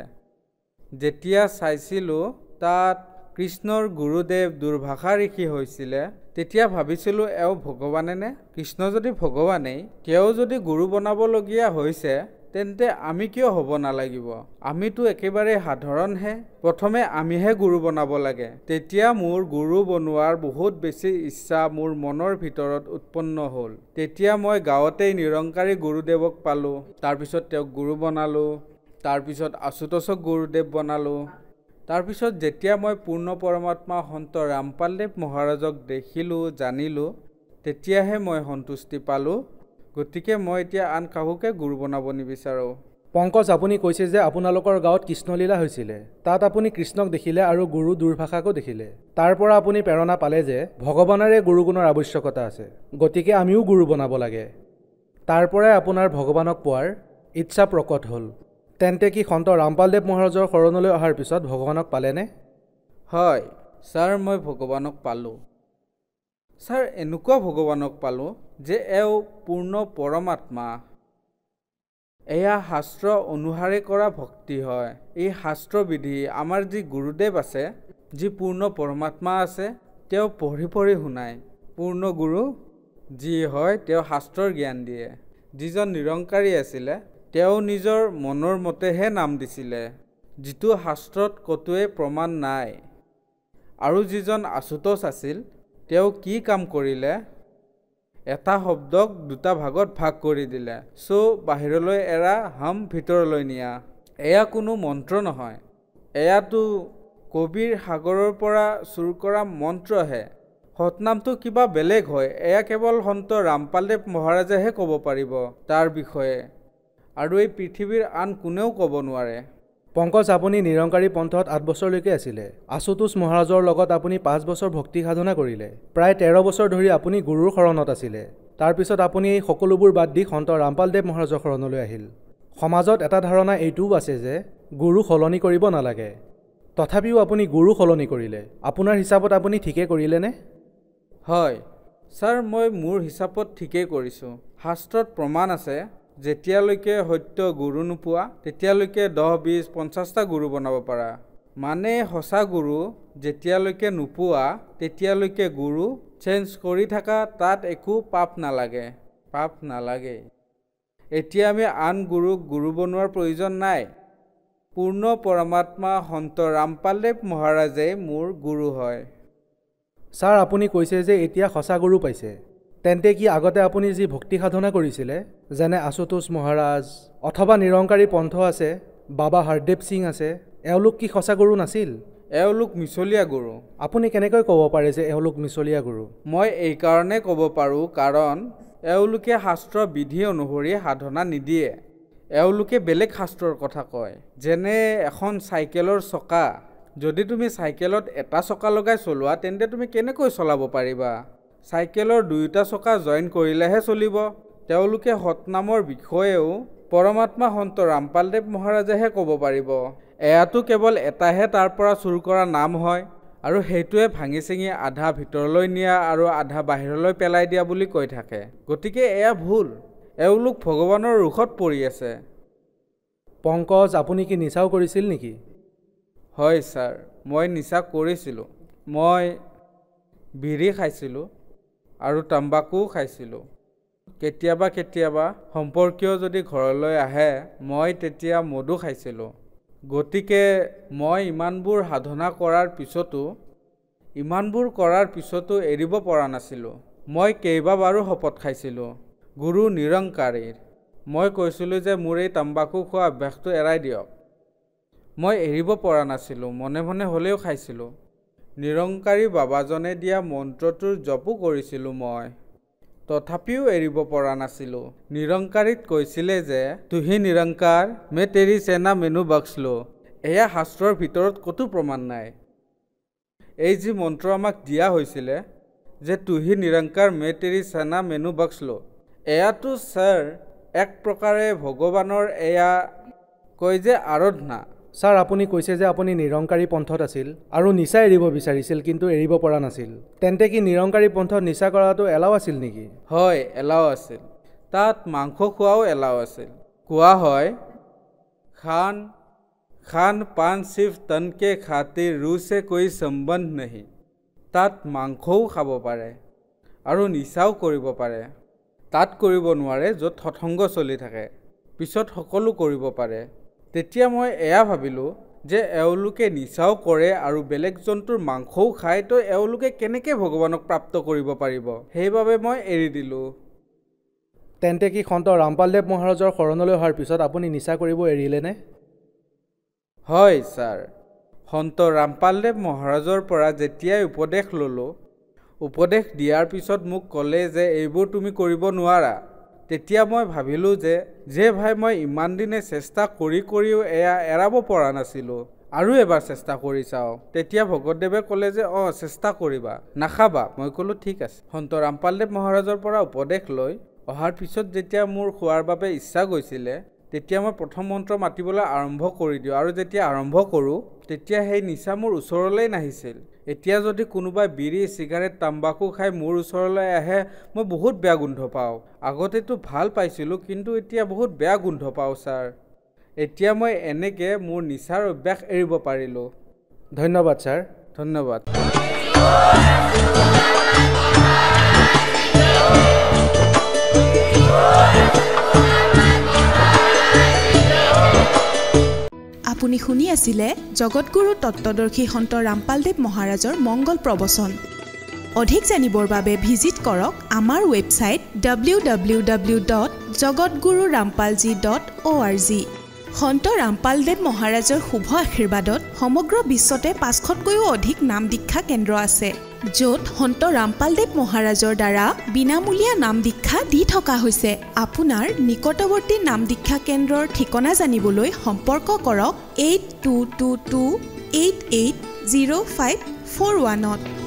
যেতিয়া চাইছিলোঁ তাত কৃষ্ণৰ গুৰুদেৱ দুৰ্ভাষা ঋষি হৈছিলে, তেতিয়া ভাবিছিলোঁ এওঁ ভগৱানেনে? কৃষ্ণ যদি ভগৱানেই, তেওঁ যদি গুৰু বনাবলগীয়া হৈছে, তেন্তে আমি কিয় হ'ব নালাগিব? আমিতো একেবাৰে সাধাৰণহে। প্ৰথমে আমিহে গুৰু বনাব লাগে। তেতিয়া মোৰ গুৰু বনোৱাৰ বহুত বেছি ইচ্ছা মোৰ মনৰ ভিতৰত উৎপন্ন হ'ল। তেতিয়া মই গাঁৱতেই নিৰংকাৰী গুৰুদেৱক পালোঁ। তাৰপিছত তেওঁক গুৰু বনালোঁ। তাৰপিছত আশুতোষক গুৰুদেৱ বনালোঁ। তাৰপিছত যেতিয়া মই পূৰ্ণ পৰমাত্মা সন্ত ৰামপালদেৱ মহাৰাজক দেখিলোঁ, জানিলোঁ, তেতিয়াহে মই সন্তুষ্টি পালোঁ। গতিকে মই এতিয়া আন কাকোকে গুৰু বনাব নিবিচাৰোঁ। পংকজ, আপুনি কৈছে যে আপোনালোকৰ গাঁৱত কৃষ্ণলীলা হৈছিলে, তাত আপুনি কৃষ্ণক দেখিলে আৰু গুৰু দুৰ্ভাষাকো দেখিলে। তাৰ পৰা আপুনি প্ৰেৰণা পালে যে ভগৱানৰে গুৰুগুণৰ আৱশ্যকতা আছে, গতিকে আমিও গুৰু বনাব লাগে। তাৰ পৰাই আপোনাৰ ভগৱানক পোৱাৰ ইচ্ছা প্ৰকট হ'ল। তেন্তে কি সন্ত ৰামপালদেৱ মহাৰাজৰ শৰণলৈ অহাৰ পিছত ভগৱানক পালেনে? হয় ছাৰ, মই ভগৱানক পালোঁ। ছাৰ, এনেকুৱা ভগৱানক পালোঁ যে এওঁ পূৰ্ণ পৰমাত্মা। এয়া শাস্ত্ৰ অনুসাৰে কৰা ভক্তি হয়। এই শাস্ত্ৰবিধি আমাৰ যি গুৰুদেৱ আছে, যি পূৰ্ণ পৰমাত্মা আছে, তেওঁ পঢ়ি পঢ়ি শুনায়। পূৰ্ণ গুৰু যি হয়, তেওঁ শাস্ত্ৰৰ জ্ঞান দিয়ে। যিজন নিৰংকাৰী আছিলে, তেওঁ নিজৰ মনৰ মতেহে নাম দিছিলে, যিটো শাস্ত্ৰত ক'তোৱে প্ৰমাণ নাই। আৰু যিজন আশুতোষ আছিল, তেওঁ কি কাম কৰিলে? এটা শব্দক 2টা ভাগত ভাগ কৰি দিলে। বাহিৰলৈ এৰা, হাম ভিতৰলৈ নিয়া। এয়া কোনো মন্ত্ৰ নহয়, এয়াতো কবিৰ সাগৰৰ পৰা চুৰ কৰা মন্ত্ৰহে। সতনামটো কিবা বেলেগ হয়, এয়া কেৱল সন্ত ৰামপালদেৱ মহাৰাজেহে ক'ব পাৰিব তাৰ বিষয়ে, আৰু এই পৃথিৱীৰ আন কোনেও ক'ব নোৱাৰে। পংকজ, আপুনি নিৰংকাৰী পন্থত 8 বছৰলৈকে আছিলে। আশুতোষ মহাৰাজৰ লগত আপুনি 5 বছৰ ভক্তি সাধনা কৰিলে। প্ৰায় 13 বছৰ ধৰি আপুনি গুৰুৰ শৰণত আছিলে। তাৰপিছত আপুনি এই সকলোবোৰ বাদ দি সন্ত ৰামপালদেৱ মহাৰাজৰ শৰণলৈ আহিল। সমাজত এটা ধাৰণা এইটোও আছে যে গুৰু সলনি কৰিব নালাগে। তথাপিও আপুনি গুৰু সলনি কৰিলে আপোনাৰ হিচাপত আপুনি ঠিকে কৰিলেনে হয় ছাৰ মই মোৰ হিচাপত ঠিকেই কৰিছোঁ শাস্ত্ৰত প্ৰমাণ আছে যেতিয়ালৈকে সত্য গুৰু নোপোৱা তেতিয়ালৈকে 10-20-50টা গুৰু বনাব পাৰা মানে সঁচা গুৰু যেতিয়ালৈকে নোপোৱা তেতিয়ালৈকে গুৰু চেঞ্জ কৰি থকা তাত একো পাপ নালাগে এতিয়া আমি আন গুৰুক গুৰু বনোৱাৰ প্ৰয়োজন নাই পূৰ্ণ পৰমাত্মা সন্ত ৰামপালদেৱ মহাৰাজেই মোৰ গুৰু হয় ছাৰ আপুনি কৈছে যে এতিয়া সঁচা গুৰু পাইছে তেন্তে কি আগতে আপুনি যি ভক্তি সাধনা কৰিছিলে যেনে আশুতোষ মহাৰাজ অথবা নিৰংকাৰী পন্থ আছে বাবা হৰদেৱ সিং আছে এওঁলোক কি সঁচা গুৰু নাছিল এওঁলোক মিছলীয়া গুৰু আপুনি কেনেকৈ ক'ব পাৰে যে এওঁলোক মিছলীয়া গুৰু মই এই কাৰণে ক'ব পাৰোঁ কাৰণ এওঁলোকে শাস্ত্ৰ বিধি অনুসৰি সাধনা নিদিয়ে এওঁলোকে বেলেগ শাস্ত্ৰৰ কথা কয় যেনে এখন চাইকেলৰ চকা যদি তুমি চাইকেলত এটা চকা লগাই চলোৱা তেন্তে তুমি কেনেকৈ চলাব পাৰিবা চাইকেলৰ দুয়োটা চকা জইন কৰিলেহে চলিব তেওঁলোকে সতনামৰ বিষয়েও পৰমাত্মা সন্ত ৰামপালদেৱ মহাৰাজেহে ক'ব পাৰিব এয়াতো কেৱল এটাহে তাৰ পৰা চুৰ কৰা নাম হয় আৰু সেইটোৱে ভাঙি চিঙি আধা ভিতৰলৈ নিয়া আৰু আধা বাহিৰলৈ পেলাই দিয়া বুলি কৈ থাকে গতিকে এয়া ভুল এওঁলোক ভগৱানৰ ৰোষত পৰি আছে পংকজ আপুনি কি নিচাও কৰিছিল নেকি হয় ছাৰ মই নিচা কৰিছিলোঁ মই বিড়ি খাইছিলোঁ আৰু তাম্বাকুও খাইছিলোঁ কেতিয়াবা সম্পৰ্কীয় যদি ঘৰলৈ আহে মই তেতিয়া মদো খাইছিলোঁ গতিকে মই ইমানবোৰ সাধনা কৰাৰ পিছতো এৰিব পৰা নাছিলোঁ মই কেইবাবাৰো শপত খাইছিলোঁ গুৰু নিৰংকাৰীৰ মই কৈছিলোঁ যে মোৰ এই তাম্বাকু খোৱা অভ্যাসটো এৰাই দিয়ক মই এৰিব পৰা নাছিলোঁ মনে মনে হ'লেও খাইছিলোঁ নিৰংকাৰী বাবাজনে দিয়া মন্ত্ৰটোৰ জপো কৰিছিলোঁ মই তথাপিও এৰিব পৰা নাছিলোঁ নিৰংকাৰীত কৈছিলে যে তুহি নিৰংকাৰ মে তেৰি সেনা মেনু বক্সলো এয়া শাস্ত্ৰৰ ভিতৰত ক'তো প্ৰমাণ নাই এই যি মন্ত্ৰ আমাক দিয়া হৈছিলে যে তুহি নিৰংকাৰ মে তেৰি সেনা মেনু বক্সলো এয়াতো ছাৰ এক প্ৰকাৰে ভগৱানৰ এয়া কয় যে আৰাধনা ছাৰ আপুনি কৈছে যে আপুনি নিৰংকাৰী পন্থত আছিল আৰু নিচা এৰিব বিচাৰিছিল কিন্তু এৰিব পৰা নাছিল তেন্তে কি নিৰংকাৰী পন্থত নিচা কৰাটো এলাও আছিল নেকি হয় এলাও আছিল তাত মাংস খোৱাও এলাও আছিল কোৱা হয় খান পান সিৰ্ফ তন কে খাতিৰ ৰুহ সে কোই সম্বন্ধ নেহি তাত মাংসও খাব পাৰে আৰু নিচাও কৰিব পাৰে তাত কৰিব নোৱাৰে য'ত সৎসংগ চলি থাকে পিছত সকলো কৰিব পাৰে তেতিয়া মই এয়া ভাবিলোঁ যে এওঁলোকে নিচাও কৰে আৰু বেলেগ জন্তুৰ মাংসও খায় তো এওঁলোকে কেনেকৈ ভগৱানক প্ৰাপ্ত কৰিব পাৰিব সেইবাবে মই এৰি দিলোঁ তেন্তে কি সন্ত ৰামপালদেৱ মহাৰাজৰ শৰণলৈ অহাৰ পিছত আপুনি নিচা কৰিব এৰিলেনে হয় ছাৰ সন্ত ৰামপালদেৱ মহাৰাজৰ পৰা যেতিয়াই উপদেশ ল'লোঁ উপদেশ দিয়াৰ পিছত মোক ক'লে যে এইবোৰ তুমি কৰিব নোৱাৰা তেতিয়া মই ভাবিলোঁ যে ভাই মই ইমান দিনে চেষ্টা কৰিও এয়া এৰাব পৰা নাছিলোঁ আৰু এবাৰ চেষ্টা কৰি চাওঁ তেতিয়া ভগতদেৱে ক'লে যে চেষ্টা কৰিবা নাখাবা মই ক'লোঁ ঠিক আছে সন্ত ৰামপালদেৱ মহাৰাজৰ পৰা উপদেশ লৈ অহাৰ পিছত যেতিয়া মোৰ খোৱাৰ বাবে ইচ্ছা গৈছিলে তেতিয়া মই প্ৰথম মন্ত্ৰ মাতিবলৈ আৰম্ভ কৰি দিওঁ আৰু যেতিয়া আৰম্ভ কৰোঁ তেতিয়া সেই নিচা মোৰ ওচৰলৈ নাহিছিল এতিয়া যদি কোনোবাই বিড়ি চিগাৰেট তাম্বাকু খাই মোৰ ওচৰলৈ আহে মই বহুত বেয়া গোন্ধ পাওঁ আগতেতো ভাল পাইছিলোঁ কিন্তু এতিয়া বহুত বেয়া গোন্ধ পাওঁ ছাৰ এতিয়া মই এনেকৈ মোৰ নিচাৰ অভ্যাস এৰিব পাৰিলোঁ ধন্যবাদ ছাৰ ধন্যবাদ আপুনি শুনি আছিলে জগতগুৰু তত্ত্বদৰ্শী সন্ত ৰামপালদেৱ মহাৰাজৰ মংগল প্ৰবচন অধিক জানিবৰ বাবে ভিজিট কৰক আমাৰ ৱেবছাইট www.jagatgururampalji.org সন্ত ৰামপালদেৱ মহাৰাজৰ শুভ আশীৰ্বাদত সমগ্ৰ বিশ্বতে 500তকৈও অধিক নাম দীক্ষা কেন্দ্ৰ আছে য'ত সন্ত ৰামপালদেৱ মহাৰাজৰ দ্বাৰা বিনামূলীয়া নাম দীক্ষা দি থকা হৈছে আপোনাৰ নিকটৱৰ্তী নাম দীক্ষা কেন্দ্ৰৰ ঠিকনা জানিবলৈ সম্পৰ্ক কৰক 8222880541